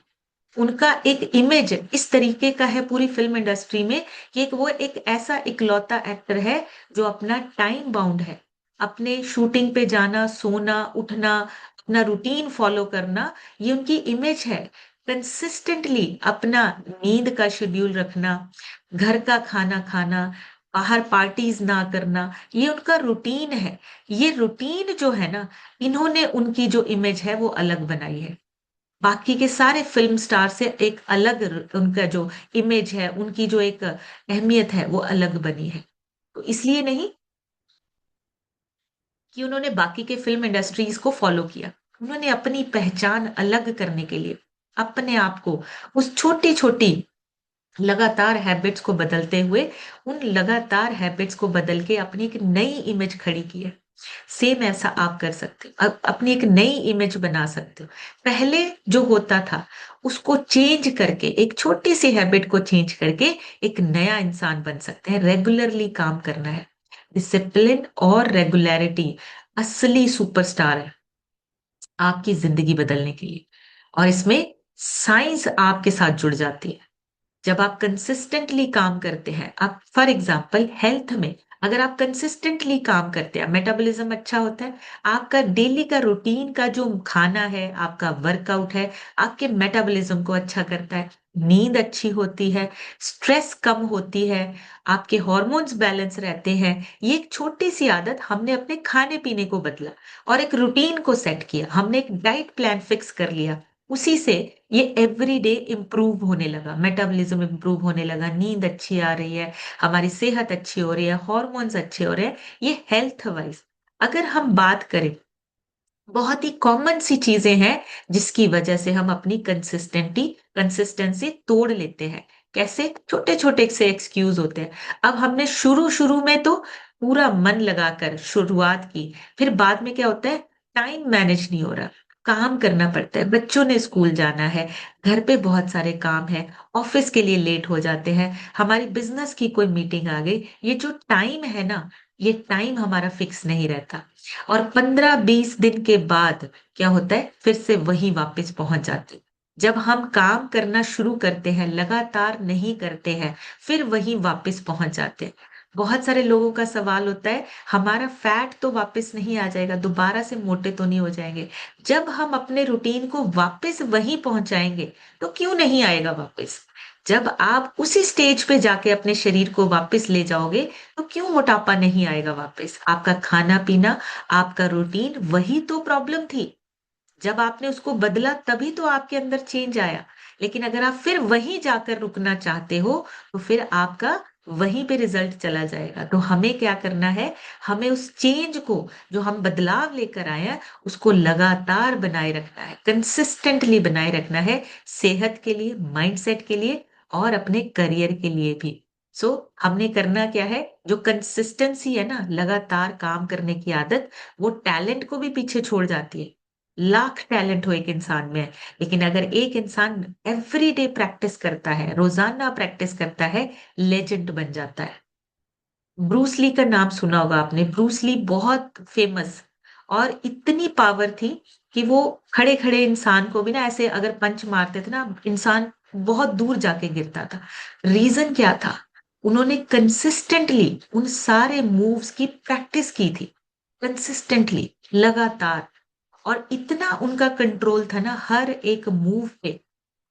उनका एक इमेज इस तरीके का है पूरी फिल्म इंडस्ट्री में कि वो एक ऐसा इकलौता एक्टर है जो अपना टाइम बाउंड है। अपने शूटिंग पे जाना, सोना, उठना, अपना रूटीन फॉलो करना, ये उनकी इमेज है। कंसिस्टेंटली अपना नींद का शेड्यूल रखना, घर का खाना खाना, बाहर पार्टीज ना करना, ये उनका रूटीन है। ये रूटीन जो है ना, इन्होंने उनकी जो इमेज है वो अलग बनाई है। बाकी के सारे फिल्म स्टार से एक अलग उनका जो इमेज है, उनकी जो एक अहमियत है वो अलग बनी है। तो इसलिए नहीं कि उन्होंने बाकी के फिल्म इंडस्ट्रीज को फॉलो किया, उन्होंने अपनी पहचान अलग करने के लिए अपने आप को उस छोटी छोटी लगातार हैबिट्स को बदलते हुए, उन लगातार हैबिट्स को बदल के अपनी एक नई इमेज खड़ी की है। सेम ऐसा आप कर सकते हो, अपनी एक नई इमेज बना सकते हो। पहले जो होता था उसको चेंज करके, एक छोटी सी हैबिट को चेंज करके एक नया इंसान बन सकते हैं। रेगुलरली काम करना है। डिसिप्लिन और रेगुलरिटी असली सुपरस्टार है आपकी जिंदगी बदलने के लिए। और इसमें साइंस आपके साथ जुड़ जाती है। जब आप कंसिस्टेंटली काम करते हैं, आप फॉर एग्जांपल हेल्थ में अगर आप कंसिस्टेंटली काम करते हैं, मेटाबॉलिज्म अच्छा होता है। आपका डेली का रूटीन का जो खाना है, आपका वर्कआउट है, आपके मेटाबॉलिज्म को अच्छा करता है। नींद अच्छी होती है, स्ट्रेस कम होती है, आपके हॉर्मोन्स बैलेंस रहते हैं। ये एक छोटी सी आदत हमने अपने खाने पीने को बदला और एक रूटीन को सेट किया, हमने एक डाइट प्लान फिक्स कर लिया। उसी से ये एवरी डे इम्प्रूव होने लगा, मेटाबॉलिज्म इम्प्रूव होने लगा, नींद अच्छी आ रही है, हमारी सेहत अच्छी हो रही है, हॉर्मोन्स अच्छे हो रहे हैं। ये हेल्थ वाइज अगर हम बात करें, बहुत ही कॉमन सी चीजें हैं जिसकी वजह से हम अपनी कंसिस्टेंसी तोड़ लेते हैं। कैसे? छोटे छोटे से एक्सक्यूज होते हैं। अब हमने शुरू शुरू में तो पूरा मन लगाकर शुरुआत की, फिर बाद में क्या होता है, टाइम मैनेज नहीं हो रहा, काम करना पड़ता है, बच्चों ने स्कूल जाना है, घर पे बहुत सारे काम है, ऑफिस के लिए लेट हो जाते हैं, हमारी बिजनेस की कोई मीटिंग आ गई। ये जो टाइम है ना, ये टाइम हमारा फिक्स नहीं रहता। और 15-20 दिन के बाद क्या होता है, फिर से वही वापस पहुंच जाते हैं। जब हम काम करना शुरू करते हैं, लगातार नहीं करते हैं, फिर वही वापस पहुंच जाते हैं। बहुत सारे लोगों का सवाल होता है, हमारा फैट तो वापस नहीं आ जाएगा, दोबारा से मोटे तो नहीं हो जाएंगे? जब हम अपने रूटीन को वापस वहीं पहुंचाएंगे, तो क्यों नहीं आएगा वापस? जब आप उसी स्टेज पे जाके अपने शरीर को वापस ले जाओगे, तो क्यों मोटापा नहीं आएगा वापस? आपका खाना पीना, आपका रूटीन, वही तो प्रॉब्लम थी। जब आपने उसको बदला तभी तो आपके अंदर चेंज आया। लेकिन अगर आप फिर वहीं जाकर रुकना चाहते हो, तो फिर आपका वहीं पे रिजल्ट चला जाएगा। तो हमें क्या करना है, हमें उस चेंज को, जो हम बदलाव लेकर आए हैं, उसको लगातार बनाए रखना है, कंसिस्टेंटली बनाए रखना है, सेहत के लिए, माइंडसेट के लिए और अपने करियर के लिए भी। सो हमने करना क्या है, जो कंसिस्टेंसी है ना, लगातार काम करने की आदत, वो टैलेंट को भी पीछे छोड़ जाती है। लाख टैलेंट हो एक इंसान में, लेकिन अगर एक इंसान एवरी डे प्रैक्टिस करता है, रोजाना प्रैक्टिस करता है, लेजेंड बन जाता है। ब्रूस ली का नाम सुना होगा आपने। ब्रूस ली बहुत फेमस, और इतनी पावर थी कि वो खड़े खड़े इंसान को भी ना ऐसे अगर पंच मारते थे ना, इंसान बहुत दूर जाके गिरता था। रीजन क्या था? उन्होंने कंसिस्टेंटली उन सारे मूव्स की प्रैक्टिस की थी, कंसिस्टेंटली, लगातार। और इतना उनका कंट्रोल था ना हर एक मूव पे,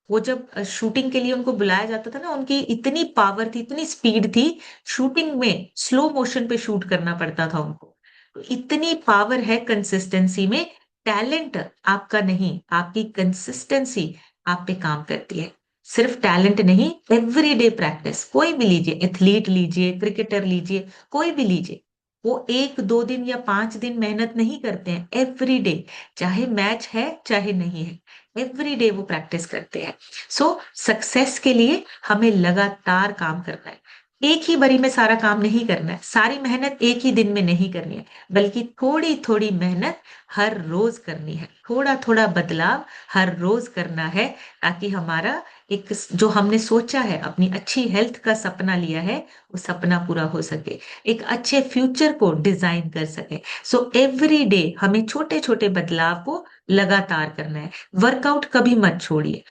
वो जब शूटिंग के लिए उनको बुलाया जाता था ना, उनकी इतनी पावर थी, इतनी स्पीड थी, शूटिंग में स्लो मोशन पे शूट करना पड़ता था उनको। तो इतनी पावर है कंसिस्टेंसी में। टैलेंट आपका नहीं, आपकी कंसिस्टेंसी आप पे काम करती है। सिर्फ टैलेंट नहीं, एवरीडे प्रैक्टिस। कोई भी लीजिए, एथलीट लीजिए, क्रिकेटर लीजिए, कोई भी लीजिए, वो 1-2 दिन या 5 दिन मेहनत नहीं करते हैं, एवरीडे। चाहे मैच है चाहे नहीं है, एवरीडे वो प्रैक्टिस करते हैं। सो सक्सेस के लिए हमें लगातार काम करना है। एक ही बारी में सारा काम नहीं करना है, सारी मेहनत एक ही दिन में नहीं करनी है, बल्कि थोड़ी थोड़ी मेहनत हर रोज करनी है, थोड़ा थोड़ा बदलाव हर रोज करना है, ताकि हमारा एक जो हमने सोचा है, अपनी अच्छी हेल्थ का सपना लिया है, वो सपना पूरा हो सके, एक अच्छे फ्यूचर को डिजाइन कर सके। सो एवरी डे हमें छोटे छोटे बदलाव को लगातार करना है। वर्कआउट कभी मत छोड़िए।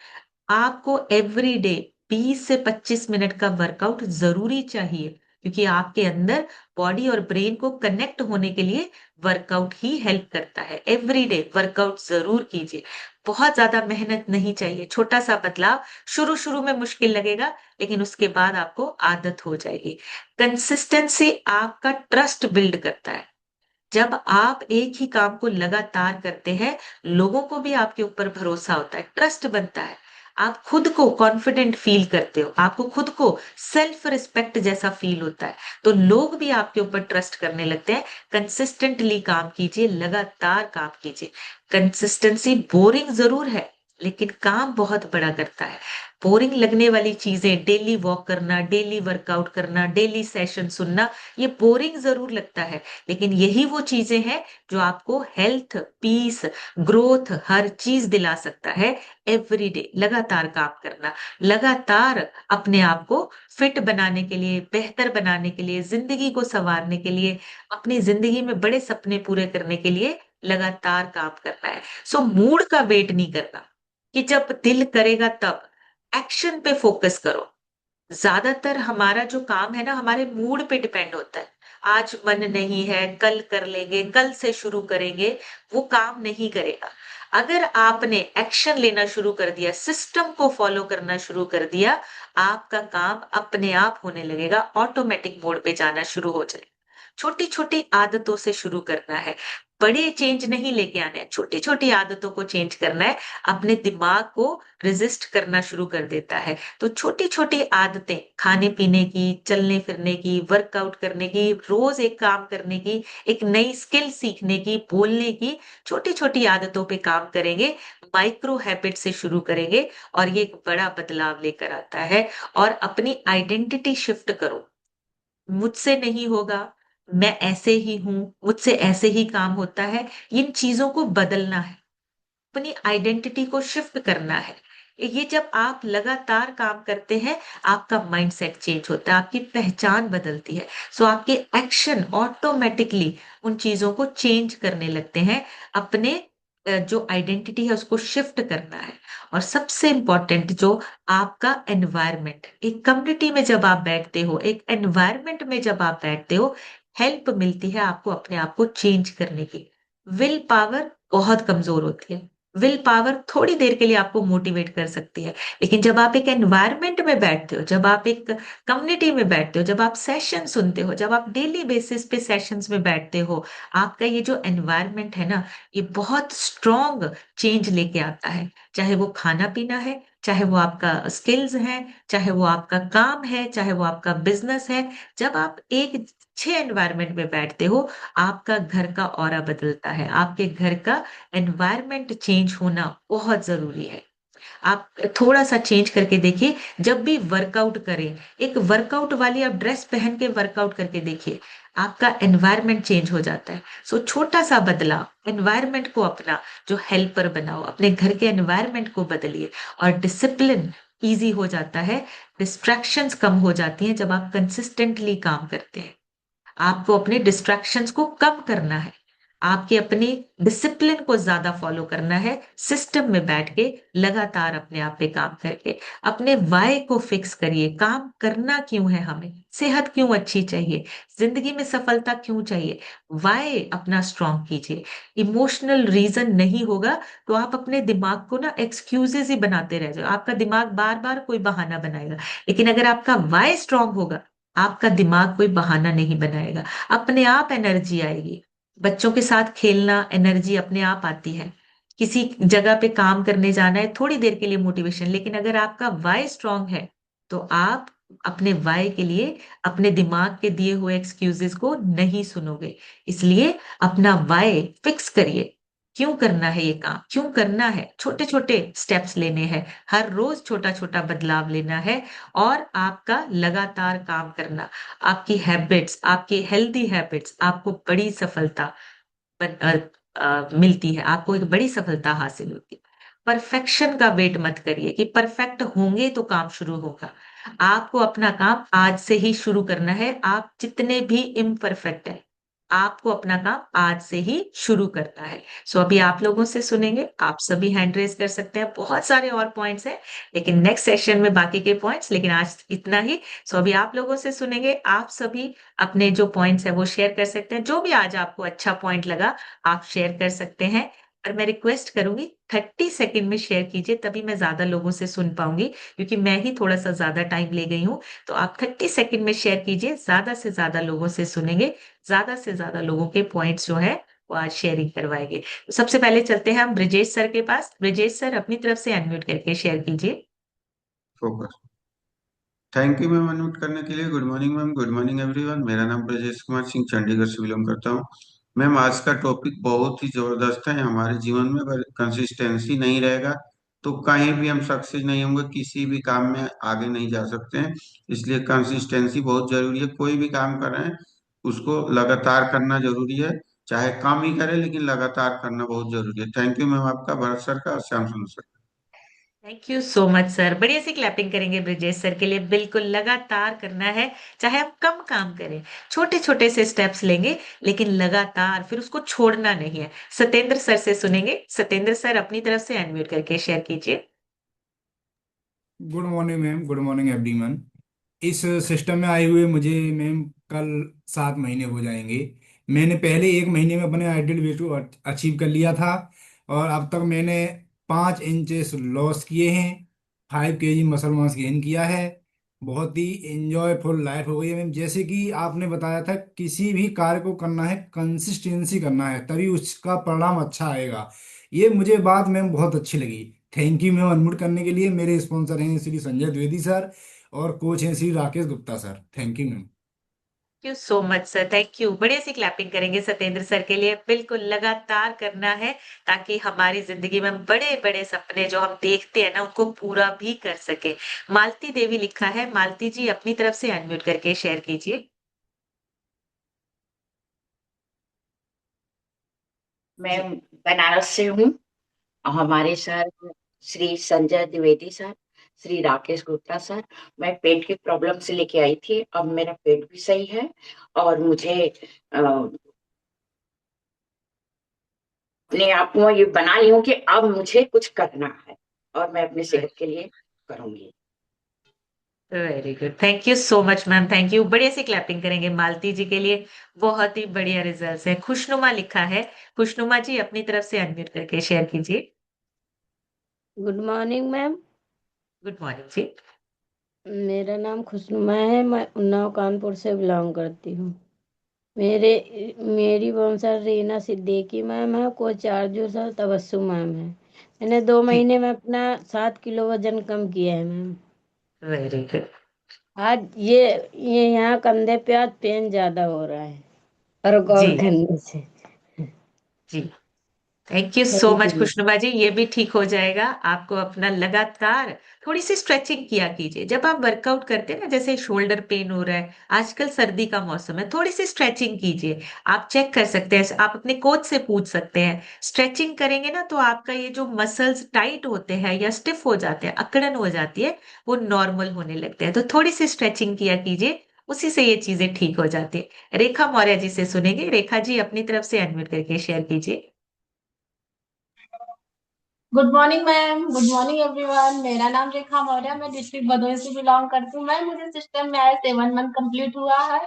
आपको एवरी डे 20 से 25 मिनट का वर्कआउट जरूरी चाहिए, क्योंकि आपके अंदर बॉडी और ब्रेन को कनेक्ट होने के लिए वर्कआउट ही हेल्प करता है। एवरी डे वर्कआउट जरूर कीजिए। बहुत ज्यादा मेहनत नहीं चाहिए, छोटा सा बदलाव। शुरू शुरू में मुश्किल लगेगा, लेकिन उसके बाद आपको आदत हो जाएगी। कंसिस्टेंसी आपका ट्रस्ट बिल्ड करता है। जब आप एक ही काम को लगातार करते हैं, लोगों को भी आपके ऊपर भरोसा होता है, ट्रस्ट बनता है। आप खुद को कॉन्फिडेंट फील करते हो, आपको खुद को सेल्फ रिस्पेक्ट जैसा फील होता है, तो लोग भी आपके ऊपर ट्रस्ट करने लगते हैं। कंसिस्टेंटली काम कीजिए, लगातार काम कीजिए। कंसिस्टेंसी बोरिंग जरूर है, लेकिन काम बहुत बड़ा करता है। बोरिंग लगने वाली चीजें, डेली वॉक करना, डेली वर्कआउट करना, डेली सेशन सुनना, ये बोरिंग जरूर लगता है, लेकिन यही वो चीजें हैं जो आपको हेल्थ, पीस, ग्रोथ, हर चीज दिला सकता है। एवरी डे लगातार काम करना, लगातार अपने आप को फिट बनाने के लिए, बेहतर बनाने के लिए, जिंदगी को संवारने के लिए, अपनी जिंदगी में बड़े सपने पूरे करने के लिए लगातार काम करना है। सो मूड का वेट नहीं करना कि जब दिल करेगा तब। एक्शन पे फोकस करो। ज्यादातर हमारा जो काम है ना, हमारे मूड पे डिपेंड होता है। आज मन नहीं है, कल कर लेंगे, कल से शुरू करेंगे, वो काम नहीं करेगा। अगर आपने एक्शन लेना शुरू कर दिया, सिस्टम को फॉलो करना शुरू कर दिया, आपका काम अपने आप होने लगेगा, ऑटोमेटिक मोड पे जाना शुरू हो जाएगा। छोटी छोटी आदतों से शुरू करना है, बड़े चेंज नहीं लेके आने हैं, छोटी छोटी आदतों को चेंज करना है। अपने दिमाग को रेजिस्ट करना शुरू कर देता है। तो छोटी छोटी आदतें, खाने पीने की, चलने फिरने की, वर्कआउट करने की, रोज एक काम करने की, एक नई स्किल सीखने की, बोलने की, छोटी छोटी आदतों पे काम करेंगे, माइक्रो हैबिट से शुरू करेंगे, और ये एक बड़ा बदलाव लेकर आता है। और अपनी आइडेंटिटी शिफ्ट करो। मुझसे नहीं होगा, मैं ऐसे ही हूं, मुझसे ऐसे ही काम होता है, इन चीजों को बदलना है, अपनी आइडेंटिटी को शिफ्ट करना है। ये जब आप लगातार काम करते हैं, आपका माइंडसेट चेंज होता है, आपकी पहचान बदलती है। सो आपके एक्शन ऑटोमेटिकली उन चीजों को चेंज करने लगते हैं। अपने जो आइडेंटिटी है उसको शिफ्ट करना है। और सबसे इंपॉर्टेंट, जो आपका एनवायरनमेंट, एक कम्युनिटी में जब आप बैठते हो, एक एनवायरनमेंट में जब आप बैठते हो, हेल्प मिलती है आपको अपने आप को चेंज करने की। विल पावर बहुत कमजोर होती है। विल पावर थोड़ी देर के लिए आपको मोटिवेट कर सकती है, लेकिन जब आप एक एनवायरनमेंट में बैठते हो, जब आप एक कम्युनिटी में बैठते हो, जब आप सेशन सुनते हो, जब आप डेली बेसिस पे सेशंस में बैठते हो, आपका ये जो एनवायरनमेंट है ना, ये बहुत स्ट्रॉन्ग चेंज लेके आता है। चाहे वो खाना पीना है, चाहे वो आपका स्किल्स है, चाहे वो आपका काम है, चाहे वो आपका बिजनेस है। जब आप एक अच्छे एनवायरनमेंट में बैठते हो, आपका घर का ऑरा बदलता है, आपके घर का एनवायरनमेंट चेंज होना बहुत जरूरी है। आप थोड़ा सा चेंज करके देखिए। जब भी वर्कआउट करें, एक वर्कआउट वाली आप ड्रेस पहन के वर्कआउट करके देखिए, आपका एनवायरनमेंट चेंज हो जाता है। सो छोटा सा बदलाव, एनवायरनमेंट को अपना जो हेल्पर बनाओ, अपने घर के एनवायरनमेंट को बदलिए, और डिसिप्लिन इजी हो जाता है। डिस्ट्रैक्शंस कम हो जाती हैं जब आप कंसिस्टेंटली काम करते हैं। आपको अपने डिस्ट्रैक्शंस को कम करना है। आपके अपनी डिसिप्लिन को ज्यादा फॉलो करना है, सिस्टम में बैठ के लगातार अपने आप पे काम करके। अपने वाई को फिक्स करिए, काम करना क्यों है हमें, सेहत क्यों अच्छी चाहिए, जिंदगी में सफलता क्यों चाहिए। वाई अपना स्ट्रांग कीजिए। इमोशनल रीजन नहीं होगा तो आप अपने दिमाग को ना एक्सक्यूजेस ही बनाते रह जाओ, आपका दिमाग बार बार कोई बहाना बनाएगा। लेकिन अगर आपका वाई स्ट्रांग होगा, आपका दिमाग कोई बहाना नहीं बनाएगा, अपने आप एनर्जी आएगी। बच्चों के साथ खेलना, एनर्जी अपने आप आती है। किसी जगह पे काम करने जाना है, थोड़ी देर के लिए मोटिवेशन, लेकिन अगर आपका वाई स्ट्रांग है तो आप अपने वाई के लिए अपने दिमाग के दिए हुए एक्सक्यूजेस को नहीं सुनोगे। इसलिए अपना वाई फिक्स करिए। क्यों करना है ये काम, क्यों करना है, छोटे छोटे स्टेप्स लेने हैं, हर रोज छोटा छोटा बदलाव लेना है। और आपका लगातार काम करना, आपकी हैबिट्स, आपकी हेल्दी हैबिट्स आपको बड़ी सफलता मिलती है, आपको एक बड़ी सफलता हासिल होती है। परफेक्शन का वेट मत करिए कि परफेक्ट होंगे तो काम शुरू होगा। आपको अपना काम आज से ही शुरू करना है, आप जितने भी इम्परफेक्ट है, आपको अपना काम आज से ही शुरू करना है। सो अभी आप लोगों से सुनेंगे, आप सभी हैंड रेज कर सकते हैं, बहुत सारे और पॉइंट्स हैं लेकिन नेक्स्ट सेशन में बाकी के पॉइंट्स, लेकिन आज इतना ही। सो अभी आप लोगों से सुनेंगे, आप सभी अपने जो पॉइंट्स है वो शेयर कर सकते हैं, जो भी आज आपको अच्छा पॉइंट लगा आप शेयर कर सकते हैं। और मैं रिक्वेस्ट करूंगी 30 सेकंड में शेयर कीजिए, तभी मैं ज्यादा लोगों से सुन पाऊंगी, क्योंकि मैं ही थोड़ा सा ज्यादा टाइम ले गई हूँ। तो आप 30 सेकंड में शेयर कीजिए, ज्यादा से ज्यादा लोगों से सुनेंगे, ज्यादा से ज्यादा लोगों के पॉइंट्स जो है वो आज शेयरिंग करवाएंगे। तो सबसे पहले चलते हैं हम ब्रिजेश सर के पास। ब्रिजेश सर अपनी तरफ से अनम्यूट करके शेयर कीजिए। Focus. Thank you ma'am unmute करने के लिए। Good morning ma'am, good morning everyone. मेरा नाम ब्रजेश कुमार सिंह चंडीगढ़ से बिलोंग करता हूँ। मैम आज का टॉपिक बहुत ही जबरदस्त है। हमारे जीवन में अगर कंसिस्टेंसी नहीं रहेगा तो कहीं भी हम सक्सेस नहीं होंगे, किसी भी काम में आगे नहीं जा सकते हैं। इसलिए कंसिस्टेंसी बहुत जरूरी है। कोई भी काम कर रहे हैं उसको लगातार करना जरूरी है, चाहे कम ही करें लेकिन लगातार करना बहुत जरूरी है। थैंक यू मैम आपका, भरत सर का और श्याम सुंदर सर का। Thank you so much sir, बढ़िया सी क्लैपिंग करेंगे ब्रिजेश सर के लिए। बिल्कुल लगातार करना है, चाहे आप कम काम करें, छोटे छोटे से स्टेप्स लेंगे लेकिन लगातार, फिर उसको छोड़ना नहीं है। सत्येंद्र सर से सुनेंगे। सत्येंद्र सर अपनी तरफ से अनम्यूट करके शेयर कीजिए। Good morning ma'am, good morning everyone. इस सिस्टम में आए हुए मुझे मैम कल 7 महीने हो जाएंगे। मैंने पहले 1 महीने में अपने आइडियल वेट को अचीव कर लिया था और अब तक मैंने 5 इंचेस लॉस किए हैं, 5 kg मसल मास गेन किया है। बहुत ही इंजॉयफुल लाइफ हो गई है मैम। जैसे कि आपने बताया था, किसी भी कार्य को करना है, कंसिस्टेंसी करना है, तभी उसका परिणाम अच्छा आएगा। ये मुझे बात मैम बहुत अच्छी लगी। थैंक यू मैम अनम्यूट करने के लिए। मेरे स्पॉन्सर हैं श्री संजय द्विवेदी सर और कोच हैं Shri Rakesh Gupta sir. Thank you ma'am. Thank you so much sir, thank you. बढ़िया सी क्लैपिंग करेंगे सत्येंद्र सर के लिए। बिल्कुल लगातार करना है, ताकि हमारी जिंदगी में बड़े बड़े सपने जो हम देखते हैं ना उनको पूरा भी कर सके। मालती देवी लिखा है, मालती जी अपनी तरफ से अनम्यूट करके शेयर कीजिए। मैं जी। बनारस से हूँ। हमारे sir Shri Sanjay Dwivedi sir, Shri Rakesh Gupta sir. मैं पेट की प्रॉब्लम से लेके आई थी, अब मेरा पेट भी सही है और मुझे अपने आप को ये बना ली हूँ कि अब मुझे कुछ करना है और मैं अपनी सेहत के लिए करूंगी। Very good, thank you so much ma'am, thank you. बढ़िया सी क्लैपिंग करेंगे मालती जी के लिए। बहुत ही बढ़िया रिजल्ट्स है। खुशनुमा लिखा है, खुशनुमा जी अपनी तरफ से अनम्यूट करके शेयर कीजिए। Good morning ma'am. Good morning जी। मेरा नाम खुशनुमा है, मैं उन्नाव कानपुर से बिलोंग करती हूँ। मेरे मेरी वंशज रीना सिद्दीकी मैम है, कोच आरजू सर तबस्सुम मैम है। मैंने दो जी। महीने में अपना 7 किलो वजन कम किया है मैम। Very good. आज ये यहाँ कंधे पे आज पेन ज्यादा हो रहा है जी। वर्कआउट करने से। जी। Thank you so thank much you. Khushnuma ji, ये भी ठीक हो जाएगा। आपको अपना लगातार थोड़ी सी स्ट्रेचिंग किया कीजिए। जब आप वर्कआउट करते हैं ना, जैसे शोल्डर पेन हो रहा है, आजकल सर्दी का मौसम है, थोड़ी सी स्ट्रेचिंग कीजिए। आप चेक कर सकते हैं, आप अपने कोच से पूछ सकते हैं। स्ट्रेचिंग करेंगे ना तो आपका ये जो मसल्स टाइट होते हैं या स्टिफ हो जाते हैं, अकड़न हो जाती है, वो नॉर्मल होने लगते हैं। तो थोड़ी सी स्ट्रेचिंग किया कीजिए, उसी से ये चीजें ठीक हो जाती है। रेखा मौर्य जी से सुनेंगे। रेखा जी अपनी तरफ से अनम्यूट करके शेयर कीजिए। Good morning ma'am, good morning everyone. मेरा नाम रेखा मौर्य, मैं डिस्ट्रिक्ट भदोही से बिलोंग करती हूँ। मैम मुझे सिस्टम में आया 7 मंथ कंप्लीट हुआ है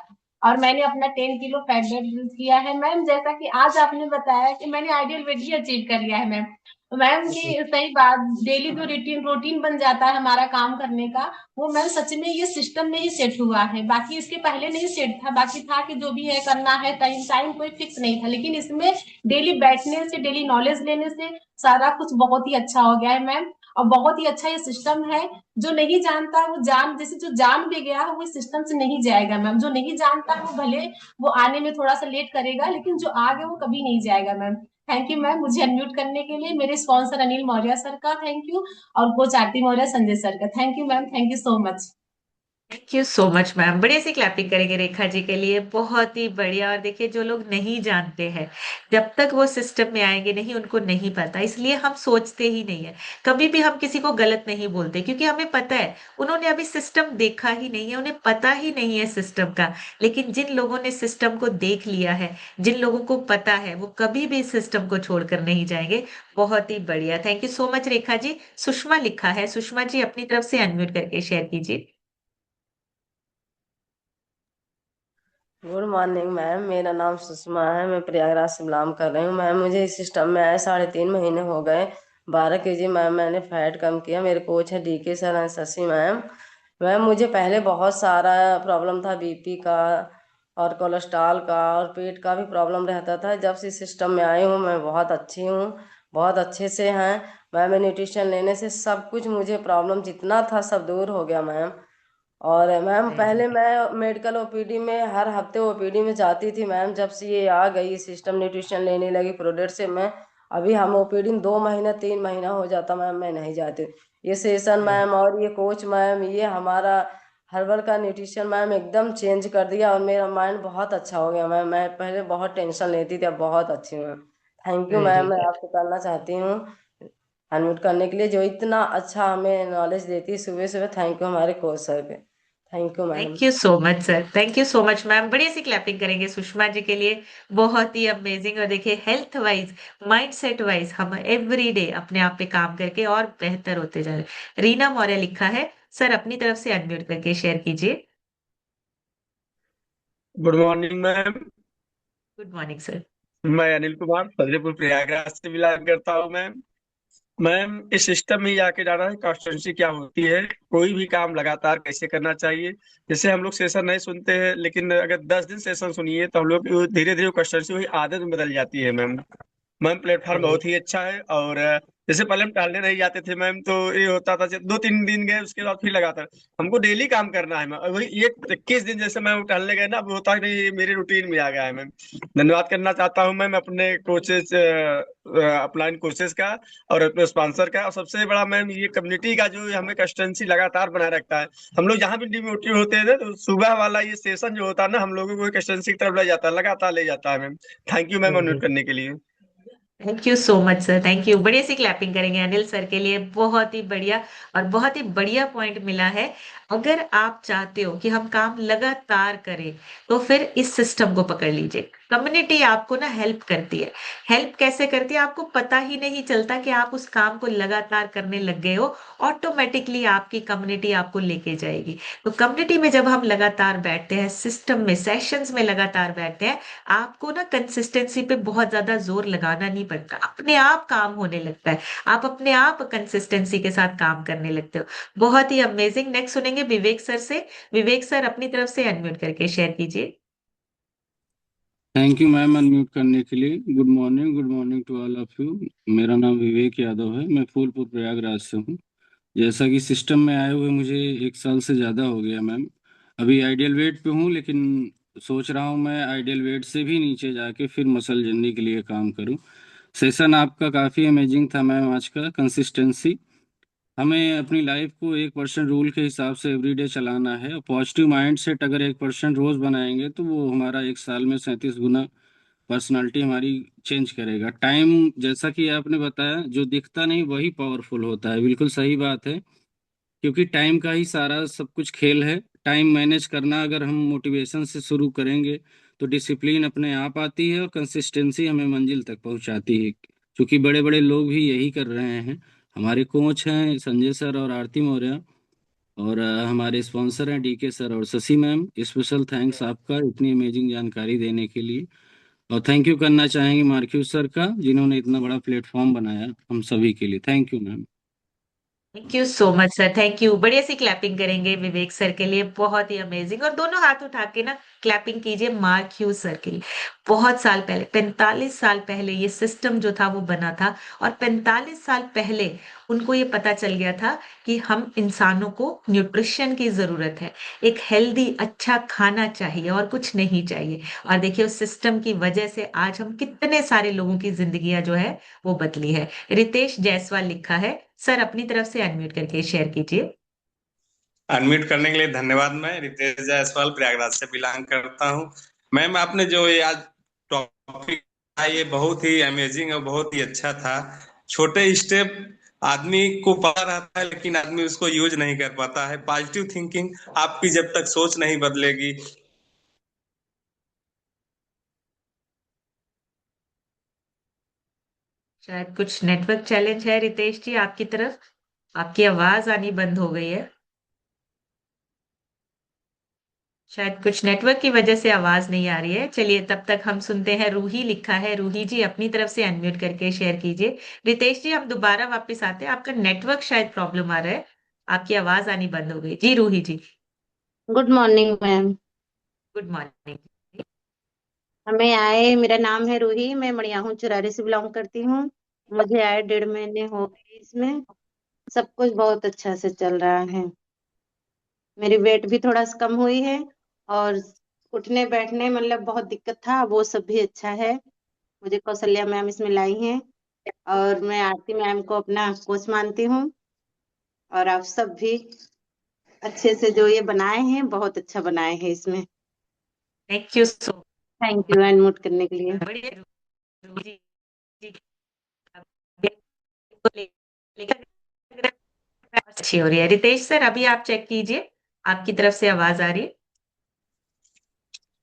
और मैंने अपना 10 किलो फैट लूज किया है। मैम जैसा कि आज आपने बताया कि मैंने आइडियल वेट भी अचीव कर लिया है मैम। तो मैम की सही बात, डेली जो रूटीन रूटीन बन जाता है हमारा काम करने का, वो मैम सच में ये सिस्टम में ही सेट हुआ है। बाकी इसके पहले नहीं सेट था, बाकी था कि जो भी है करना है, टाइम टाइम कोई फिक्स नहीं था, लेकिन इसमें डेली बैठने से, डेली नॉलेज लेने से सारा कुछ बहुत ही अच्छा हो गया है मैम। और बहुत ही अच्छा ये सिस्टम है। जो नहीं जानता वो जान, जैसे जो जान भी गया वो इस सिस्टम से नहीं जाएगा मैम। जो नहीं जानता वो भले वो आने में थोड़ा सा लेट करेगा, लेकिन जो आ गया वो कभी नहीं जाएगा मैम। थैंक यू मैम मुझे अनम्यूट करने के लिए। मेरे स्पॉन्सर अनिल मौर्य सर का थैंक यू, और कोच आरती मौर्य, संजय सर का thank you ma'am. Thank you so much. Thank you so much ma'am. बड़े से क्लैपिंग करेंगे रेखा जी के लिए, बहुत ही बढ़िया। और देखिए जो लोग नहीं जानते हैं, जब तक वो सिस्टम में आएंगे नहीं, उनको नहीं पता, इसलिए हम सोचते ही नहीं है। कभी भी हम किसी को गलत नहीं बोलते, क्योंकि हमें पता है उन्होंने अभी सिस्टम देखा ही नहीं है, उन्हें पता ही नहीं है सिस्टम का। लेकिन जिन लोगों ने सिस्टम को देख लिया है, जिन लोगों को पता है, वो कभी भी इस सिस्टम को छोड़कर नहीं जाएंगे। बहुत ही बढ़िया, thank you so much Rekha ji. Sushma लिखा है, सुषमा जी अपनी तरफ से अनम्यूट करके शेयर कीजिए। गुड मॉर्निंग मैम, मेरा नाम सुषमा है। मैं प्रयागराज से बिलोंग कर रही हूँ। मैम मुझे इस सिस्टम में आए 3.5 महीने हो गए। 12 kg मैम मैंने फैट कम किया। मेरे कोच है DK sir and Shashi ma'am. Ma'am मुझे पहले बहुत सारा प्रॉब्लम था, BP का और कोलेस्ट्रॉल का और पेट का भी प्रॉब्लम रहता था। जब से सिस्टम में आई हूँ मैं बहुत अच्छी हूँ, बहुत अच्छे से हैं मैम। न्यूट्रिशन लेने से सब कुछ, मुझे प्रॉब्लम जितना था सब दूर हो गया मैम। और मैम पहले मैं मेडिकल OPD में हर हफ्ते OPD में जाती थी मैम। जब से ये आ गई सिस्टम, न्यूट्रिशन लेने लगी प्रोडक्ट से, मैं अभी हम OPD में 2 महीना 3 महीना हो जाता मैम, मैं नहीं जाती। ये सेशन मैम और ये कोच मैम, ये हमारा हर्बल का न्यूट्रिशन मैम एकदम चेंज कर दिया और मेरा माइंड बहुत अच्छा हो गया मैम। मैं पहले बहुत टेंशन लेती थी, अब बहुत अच्छी हूँ ma'am. Thank you very ma'am, मैं गुड। आपसे करना चाहती हूँ अनम्यूट करने के लिए, जो इतना अच्छा हमें नॉलेज देती है सुबह सुबह। थैंक यू हमारे कोच सर पे। Thank you ma'am. Thank you so much sir, thank you so much ma'am. बड़ी सी क्लैपिंग करेंगे सुषमा जी के लिए। बहुत ही अमेजिंग। और देखिए health wise, mind set wise हम एवरी डे अपने आप पे काम करके और बेहतर होते जा रहे हैं। रीना मौर्य लिखा है, सर अपनी तरफ से अनम्यूट करके शेयर कीजिए। Good morning ma'am. Good morning sir. मैं अनिल कुमार फतेहपुर प्रयागराज से बिलोंग करता हूँ मैम। मैम इस सिस्टम में ही आके जाना है कंसिस्टेंसी क्या होती है, कोई भी काम लगातार कैसे करना चाहिए। जैसे हम लोग सेशन नहीं सुनते हैं, लेकिन अगर 10 दिन सेशन सुनिए तो हम लोग धीरे धीरे कंसिस्टेंसी वही आदत में बदल जाती है मैम। मैम प्लेटफॉर्म बहुत ही अच्छा है। और जैसे पहले हम टहलने नहीं जाते थे मैम, तो ये होता था जब 2-3 दिन गए उसके बाद फिर लगातार हमको डेली काम करना है मैम। और वही ये 21 दिन जैसे मैम टहलने गए ना, अब होता है नहीं, ये मेरे रूटीन में आ गया है मैम। धन्यवाद करना चाहता हूँ मैम अपने कोचेस, अपलाइन कोचेस का और अपने स्पॉन्सर का। और सबसे बड़ा मैम ये कम्युनिटी का जो हमें कंसिस्टेंसी लगातार बनाए रखता है। हम लोग जहाँ भी डिमोटिव होते हैं ना, तो सुबह वाला ये सेशन जो होता है ना, हम लोगों को कंसिस्टेंसी की तरफ ले जाता है, लगातार ले जाता है ma'am. Thank you ma'am unmute करने के लिए। Thank you so much sir, thank you. बड़ी सी क्लैपिंग करेंगे अनिल सर के लिए। बहुत ही बढ़िया, और बहुत ही बढ़िया पॉइंट मिला है। अगर आप चाहते हो कि हम काम लगातार करें, तो फिर इस सिस्टम को पकड़ लीजिए। कम्युनिटी आपको ना हेल्प करती है। हेल्प कैसे करती है आपको पता ही नहीं चलता कि आप उस काम को लगातार करने लग गए हो। ऑटोमेटिकली आपकी कम्युनिटी आपको लेके जाएगी। तो कम्युनिटी में जब हम लगातार बैठते हैं, सिस्टम में सेशंस में लगातार बैठते हैं, आपको ना कंसिस्टेंसी पे बहुत ज्यादा जोर लगाना नहीं पड़ता, अपने आप काम होने लगता है। आप अपने आप कंसिस्टेंसी के साथ काम करने लगते हो। बहुत ही अमेजिंग। नेक्स्ट सुनेंगे विवेक सर से। विवेक सर अपनी तरफ से अनम्यूट करके शेयर कीजिए। थैंक यू मैम अनम्यूट करने के लिए। Good morning to all of you. मेरा नाम विवेक यादव है, मैं फूलपुर प्रयागराज से हूँ। जैसा कि सिस्टम में आए हुए मुझे 1 साल से ज़्यादा हो गया मैम। अभी आइडियल वेट पे हूँ, लेकिन सोच रहा हूँ मैं आइडियल वेट से भी नीचे जाके फिर मसल जर्नी के लिए काम करूँ। सेशन आपका काफ़ी अमेजिंग था मैम। आज का कंसिस्टेंसी, हमें अपनी लाइफ को 1% रूल के हिसाब से एवरीडे चलाना है। और पॉजिटिव माइंड सेट अगर 1% रोज बनाएंगे तो वो हमारा 1 साल में 37 गुना पर्सनालिटी हमारी चेंज करेगा। टाइम, जैसा कि आपने बताया, जो दिखता नहीं वही पावरफुल होता है, बिल्कुल सही बात है। क्योंकि टाइम का ही सारा सब कुछ खेल है। टाइम मैनेज करना अगर हम मोटिवेशन से शुरू करेंगे तो डिसिप्लिन अपने आप आती है और कंसिस्टेंसी हमें मंजिल तक पहुंचाती है, क्योंकि बड़े बड़े लोग भी यही कर रहे हैं। हमारे कोच हैं संजय सर और आरती मौर्य, और हमारे स्पॉन्सर हैं डीके सर और शशि मैम। स्पेशल थैंक्स आपका इतनी अमेजिंग जानकारी देने के लिए। और थैंक यू करना चाहेंगे मार्क्यू सर का, जिन्होंने इतना बड़ा प्लेटफॉर्म बनाया हम सभी के लिए। Thank you ma'am. Thank you so much sir, thank you. बढ़िया सी क्लैपिंग करेंगे विवेक सर के लिए, बहुत ही अमेजिंग। और दोनों हाथ उठा के ना क्लैपिंग कीजिए मार्क ह्यूज सर के लिए। बहुत साल पहले, 45 साल पहले ये सिस्टम जो था वो बना था, और 45 साल पहले उनको ये पता चल गया था कि हम इंसानों को न्यूट्रिशन की जरूरत है, एक हेल्दी अच्छा खाना चाहिए और कुछ नहीं चाहिए। और देखिए उस सिस्टम की वजह से आज हम कितने सारे लोगों की जिंदगियां जो है वो बदली है। रितेश जायसवाल लिखा है, सर अपनी तरफ से अनम्यूट करके शेयर कीजिए। अनम्यूट करने के लिए धन्यवाद। मैं रितेश जायसवाल प्रयागराज से बिलोंग करता हूँ। मैम आपने जो ये आज टॉपिक था ये बहुत ही अमेजिंग और बहुत ही अच्छा था। छोटे स्टेप आदमी को पता रहता है लेकिन आदमी उसको यूज नहीं कर पाता है। पॉजिटिव थिंकिंग आपकी जब तक सोच नहीं बदलेगी। शायद कुछ नेटवर्क चैलेंज है रितेश जी आपकी तरफ, आपकी आवाज आनी बंद हो गई है। शायद कुछ नेटवर्क की वजह से आवाज नहीं आ रही है। चलिए तब तक हम सुनते हैं, रूही लिखा है, रूही जी अपनी तरफ से अनम्यूट करके शेयर कीजिए। रितेश जी हम दोबारा वापस आते हैं, आपका नेटवर्क शायद प्रॉब्लम आ रहा है, आपकी आवाज आनी बंद हो गई। जी Roohi ji. Good morning ma'am. Good morning. हमें आए, मेरा नाम है रूही, मैं मड़ियाहू चुरारी से बिलोंग करती हूँ। मुझे आए 1.5 महीने हो गए इसमें। सब कुछ बहुत अच्छा से चल रहा है। मेरी वेट भी थोड़ा सा कम हुई है, और उठने बैठने मतलब बहुत दिक्कत था, वो सब भी अच्छा है। मुझे कौशल्या मैम इसमें लाई हैं, और मैं आरती मैम को अपना कोच मानती हूँ। और आप सब भी अच्छे से जो ये बनाए हैं बहुत अच्छा बनाए हैं इसमें। Thank you so thank you unmute करने के लिए। मच। बढ़िया रूही जी, अच्छी हो रही है। रितेश सर अभी आप चेक कीजिए, आपकी तरफ से आवाज आ रही है।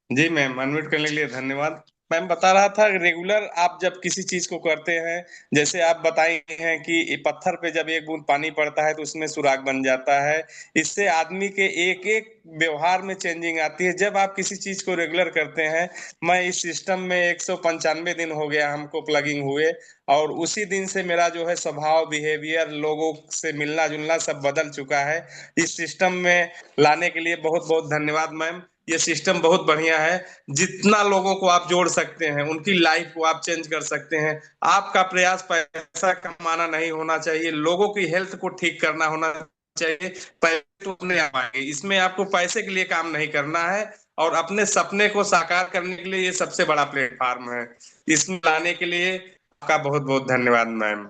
जी मैम, अनम्यूट करने के लिए धन्यवाद। मैम बता रहा था रेगुलर आप जब किसी चीज को करते हैं, जैसे आप बताई हैं कि ये पत्थर पे जब एक बूंद पानी पड़ता है तो उसमें सुराग बन जाता है। इससे आदमी के एक एक व्यवहार में चेंजिंग आती है जब आप किसी चीज को रेगुलर करते हैं। मैं इस सिस्टम में 195 दिन हो गया हमको प्लगिंग हुए, और उसी दिन से मेरा जो है स्वभाव बिहेवियर लोगों से मिलना जुलना सब बदल चुका है। इस सिस्टम में लाने के लिए बहुत बहुत धन्यवाद मैम। ये सिस्टम बहुत बढ़िया है। जितना लोगों को आप जोड़ सकते हैं उनकी लाइफ को आप चेंज कर सकते हैं। आपका प्रयास पैसा कमाना नहीं होना चाहिए, लोगों की हेल्थ को ठीक करना होना चाहिए। पैसे तो अपने आप आएंगे, इसमें आपको पैसे के लिए काम नहीं करना है। और अपने सपने को साकार करने के लिए ये सबसे बड़ा प्लेटफॉर्म है। इसमें लाने के लिए आपका बहुत बहुत धन्यवाद ma'am.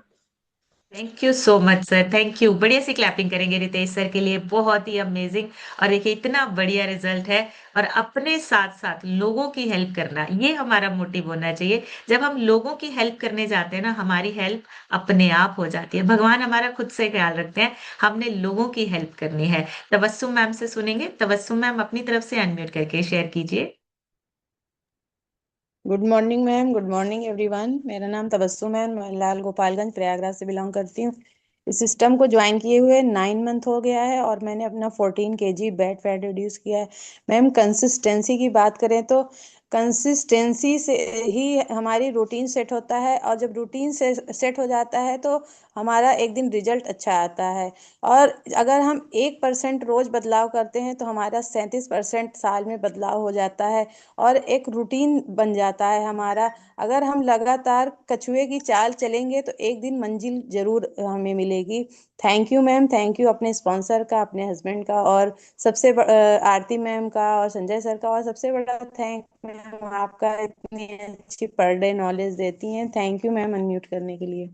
Thank you so much sir, thank you. बढ़िया सी क्लैपिंग करेंगे रितेश सर के लिए, बहुत ही अमेजिंग। और देखिए इतना बढ़िया रिजल्ट है, और अपने साथ साथ लोगों की हेल्प करना ये हमारा मोटिव होना चाहिए। जब हम लोगों की हेल्प करने जाते हैं ना, हमारी हेल्प अपने आप हो जाती है। भगवान हमारा खुद से ख्याल रखते हैं, हमने लोगों की हेल्प करनी है। तबस्सुम मैम से सुनेंगे, तबस्सुम मैम अपनी तरफ से अनम्यूट करके शेयर कीजिए। Good morning ma'am, good morning everyone. मेरा नाम तबस्सुम है, मैं लाल गोपालगंज प्रयागराज से बिलोंग करती हूँ। इस सिस्टम को ज्वाइन किए हुए 9 मंथ हो गया है, और मैंने अपना 14 kg बैड फैट रिड्यूस किया है। मैम कंसिस्टेंसी की बात करें तो कंसिस्टेंसी से ही हमारी रूटीन सेट होता है, और जब रूटीन से सेट हो जाता है तो हमारा एक दिन रिजल्ट अच्छा आता है। और अगर हम 1% रोज बदलाव करते हैं तो हमारा 37% साल में बदलाव हो जाता है, और एक रूटीन बन जाता है हमारा। अगर हम लगातार कछुए की चाल चलेंगे तो एक दिन मंजिल जरूर हमें मिलेगी। Thank you ma'am, thank you अपने स्पॉन्सर का, अपने हस्बैंड का, और आरती मैम का और संजय सर का, और सबसे बड़ा थैंक मैम आपका, इतनी अच्छी पर डे नॉलेज देती हैं। थैंक यू मैम अनम्यूट करने के लिए।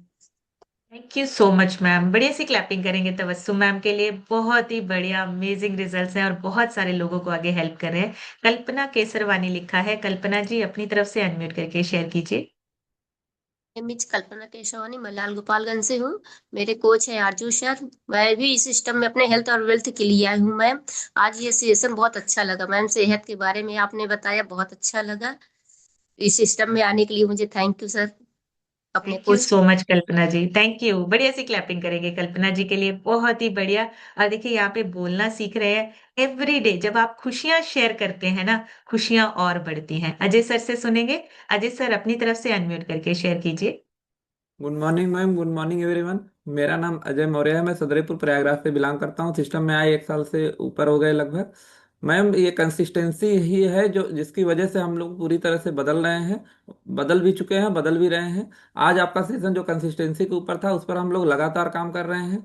Thank you so much ma'am. बढ़िया सी क्लैपिंग करेंगे तबस्सुम मैम के लिए, बहुत ही बढ़िया अमेजिंग रिजल्ट्स हैं और बहुत सारे लोगों को आगे हेल्प कर रहे हैं। कल्पना केसरवानी लिखा है, कल्पना जी अपनी तरफ से अनम्यूट करके शेयर कीजिए। मिच कल्पना केशवानी, मैं लाल गोपालगंज से हूँ। मेरे कोच हैं आरजू सर। मैं भी इस सिस्टम में अपने हेल्थ और वेल्थ के लिए आई हूँ मैम। आज ये सेशन बहुत अच्छा लगा मैम, सेहत के बारे में आपने बताया, बहुत अच्छा लगा। इस सिस्टम में आने के लिए मुझे थैंक यू सर, अपने thank you coach. So much Kalpana ji, thank you. बढ़िया सी क्लैपिंग करेंगे कल्पना जी के लिए, बहुत ही बढ़िया। और देखिए यहाँ पे बोलना सीख रहे हैं एवरी डे। जब आप खुशियां शेयर करते हैं ना, खुशियां और बढ़ती हैं। अजय सर से सुनेंगे। अजय सर अपनी तरफ से अनम्यूट करके शेयर कीजिए। Good morning ma'am, good morning everyone. मेरा नाम अजय मौर्य है, मैं सदरीपुर प्रयागराज से बिलोंग करता हूँ। सिस्टम में आए 1 साल से ऊपर हो गए लगभग। मैम ये कंसिस्टेंसी ही है जो जिसकी वजह से हम लोग पूरी तरह से बदल रहे हैं, बदल भी चुके हैं, बदल भी रहे हैं। आज आपका सेशन जो कंसिस्टेंसी के ऊपर था उस पर हम लोग लगातार काम कर रहे हैं।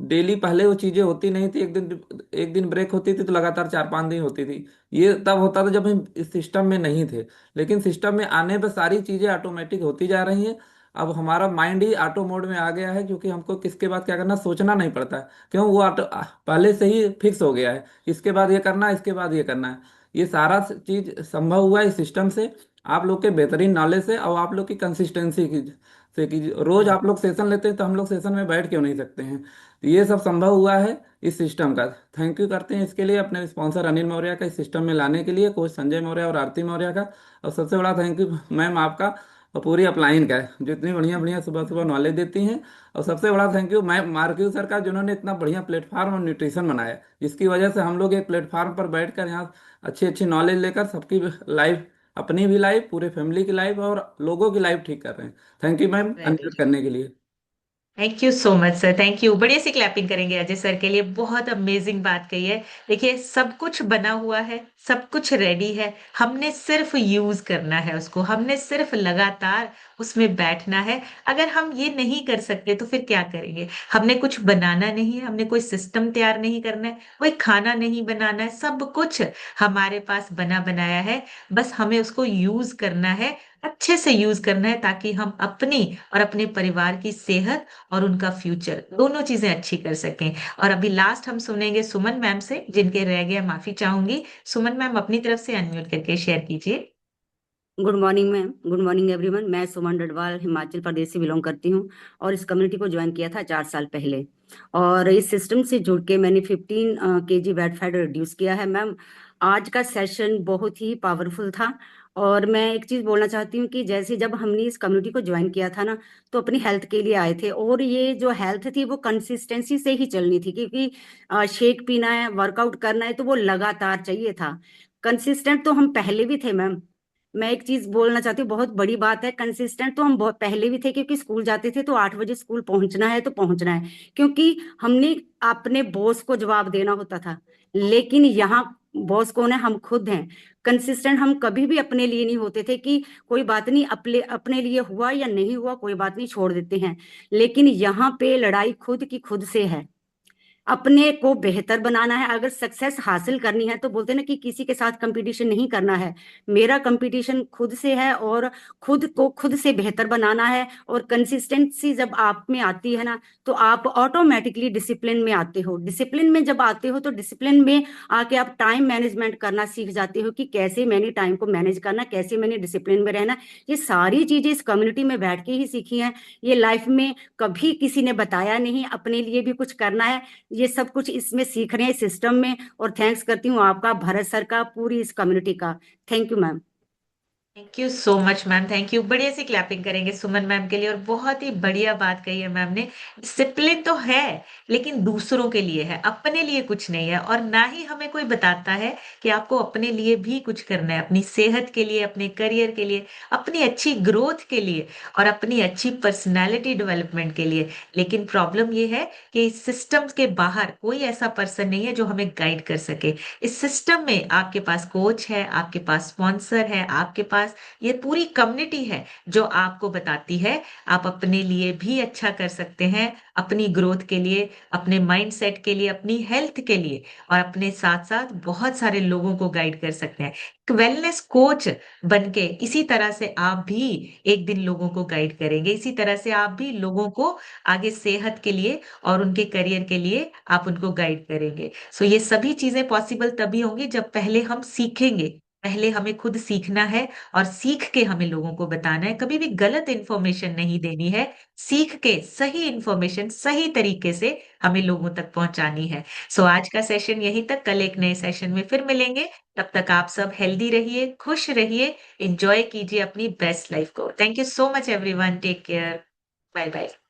डेली पहले वो चीज़ें होती नहीं थी, एक दिन ब्रेक होती थी तो लगातार 4-5 दिन होती थी। ये तब होता था जब हम इस सिस्टम में नहीं थे, लेकिन सिस्टम में आने पर सारी चीज़ें ऑटोमेटिक होती जा रही हैं। अब हमारा माइंड ही ऑटो मोड में आ गया है, क्योंकि हमको किसके बाद क्या करना सोचना नहीं पड़ता है। क्यों? वो ऑटो पहले से ही फिक्स हो गया है, इसके बाद ये करना है, इसके बाद ये करना है। ये सारा चीज संभव हुआ है इस सिस्टम से, आप लोग के बेहतरीन नॉलेज से और आप लोग की कंसिस्टेंसी की से कि रोज आप लोग सेशन लेते हैं तो हम लोग सेशन में बैठ क्यों नहीं सकते हैं। तो ये सब संभव हुआ है इस सिस्टम का। थैंक यू करते हैं इसके लिए अपने स्पॉन्सर अनिल मौर्य का, इस सिस्टम में लाने के लिए, कोच संजय मौर्य और आरती मौर्य का। और सबसे बड़ा थैंक यू मैम आपका और पूरी अपलाइन का है, जो इतनी बढ़िया बढ़िया सुबह सुबह नॉलेज देती हैं। और सबसे बड़ा थैंक यू मैं मार्क्यू सर का, जिन्होंने इतना बढ़िया प्लेटफॉर्म और न्यूट्रिशन बनाया, जिसकी वजह से हम लोग एक प्लेटफॉर्म पर बैठकर यहाँ अच्छी अच्छी नॉलेज लेकर सबकी लाइफ, अपनी भी लाइफ, पूरे फैमिली की लाइफ और लोगों की लाइफ ठीक कर रहे हैं। Thank you ma'am very, unmute करने के लिए। Thank you so much sir, thank you. बढ़िया सी क्लैपिंग करेंगे अजय सर के लिए, बहुत अमेजिंग बात कही है। देखिए सब कुछ बना हुआ है, सब कुछ रेडी है, हमने सिर्फ यूज करना है उसको, हमने सिर्फ लगातार उसमें बैठना है। अगर हम ये नहीं कर सकते तो फिर क्या करेंगे? हमने कुछ बनाना नहीं है, हमने कोई सिस्टम तैयार नहीं करना है, कोई खाना नहीं बनाना है, सब कुछ हमारे पास बना बनाया है। बस हमें उसको यूज करना है, अच्छे से यूज करना है, ताकि हम अपनी और अपने परिवार की सेहत और उनका फ्यूचर दोनों चीजें अच्छी कर सकें। और अभी लास्ट हम सुनेंगे सुमन मैम से, जिनके रह गए माफी चाहूंगी। सुमन मैम अपनी तरफ से अनम्यूट करके शेयर कीजिए। Good morning ma'am, good morning everyone. मैं सुमन डडवाल हिमाचल प्रदेश से बिलोंग करती हूँ और इस कम्युनिटी को ज्वाइन किया था 4 साल पहले। और इस सिस्टम से जुड़ के मैंने 15 kg वेट फैट रिड्यूस किया है मैम। आज का सेशन बहुत ही पावरफुल था। और मैं एक चीज बोलना चाहती हूँ कि जैसे जब हमने इस कम्युनिटी को ज्वाइन किया था ना, तो अपनी हेल्थ के लिए आए थे, और ये जो हेल्थ थी वो कंसिस्टेंसी से ही चलनी थी, क्योंकि शेक पीना है, वर्कआउट करना है, तो वो लगातार चाहिए था। कंसिस्टेंट तो हम पहले भी थे मैम। मैं एक चीज बोलना चाहती हूँ, बहुत बड़ी बात है, कंसिस्टेंट तो हम बहुत पहले भी थे, क्योंकि स्कूल जाते थे तो 8 बजे स्कूल पहुंचना है तो पहुंचना है, क्योंकि हमने अपने बॉस को जवाब देना होता था। लेकिन यहाँ बॉस कौन है? हम खुद हैं। कंसिस्टेंट हम कभी भी अपने लिए नहीं होते थे कि कोई बात नहीं, अपने अपने लिए हुआ या नहीं हुआ कोई बात नहीं, छोड़ देते हैं। लेकिन यहाँ पे लड़ाई खुद की खुद से है। अपने को बेहतर बनाना है, अगर सक्सेस हासिल करनी है तो बोलते हैं ना कि किसी के साथ कंपटीशन नहीं करना है। मेरा कंपटीशन खुद से है, और खुद को खुद से बेहतर बनाना है। और कंसिस्टेंसी जब आप में आती है ना, तो आप ऑटोमेटिकली डिसिप्लिन में आते हो। डिसिप्लिन में जब आते हो तो डिसिप्लिन में आके आप टाइम मैनेजमेंट करना सीख जाते हो, कि कैसे मैंने टाइम को मैनेज करना, कैसे मैंने डिसिप्लिन में रहना। ये सारी चीजें इस कम्युनिटी में बैठ के ही सीखी हैं। ये लाइफ में कभी किसी ने बताया नहीं, अपने लिए भी कुछ करना है। ये सब कुछ इसमें सीख रहे हैं सिस्टम में। और थैंक्स करती हूँ आपका, भरत सर का, पूरी इस कम्युनिटी का। Thank you ma'am. Thank you so much ma'am, thank you. बढ़िया सी क्लैपिंग करेंगे सुमन मैम के लिए। और बहुत ही बढ़िया बात कही है मैम ने। डिसिप्लिन तो है, लेकिन दूसरों के लिए है, अपने लिए कुछ नहीं है। और ना ही हमें कोई बताता है कि आपको अपने लिए भी कुछ करना है, अपनी सेहत के लिए, अपने करियर के लिए, अपनी अच्छी ग्रोथ के लिए और अपनी अच्छी पर्सनैलिटी डेवलपमेंट के लिए। लेकिन प्रॉब्लम ये है कि इस सिस्टम के बाहर कोई ऐसा पर्सन नहीं है जो हमें गाइड कर सके। इस सिस्टम में आपके पास कोच है, आपके पास स्पॉन्सर है, आपके पास ये पूरी कम्युनिटी है जो आपको बताती है आप अपने लिए भी अच्छा कर सकते हैं, अपनी ग्रोथ के लिए, अपने माइंडसेट के लिए, अपनी हेल्थ के लिए, और अपने साथ साथ बहुत सारे लोगों को गाइड कर सकते हैं। एक वेलनेस कोच बनके इसी तरह से आप भी एक दिन लोगों को गाइड करेंगे, इसी तरह से आप भी लोगों को आगे सेहत के लिए और उनके करियर के लिए आप उनको गाइड करेंगे। सो ये सभी चीजें पॉसिबल तभी होंगी जब पहले हम सीखेंगे पहले हमें खुद सीखना है और सीख के हमें लोगों को बताना है। कभी भी गलत इन्फॉर्मेशन नहीं देनी है। सीख के सही इन्फॉर्मेशन सही तरीके से हमें लोगों तक पहुंचानी है। सो आज का सेशन यहीं तक, कल एक नए सेशन में फिर मिलेंगे। तब तक आप सब हेल्दी रहिए, खुश रहिए, एंजॉय कीजिए अपनी बेस्ट लाइफ को। Thank you so much everyone, take care, bye bye.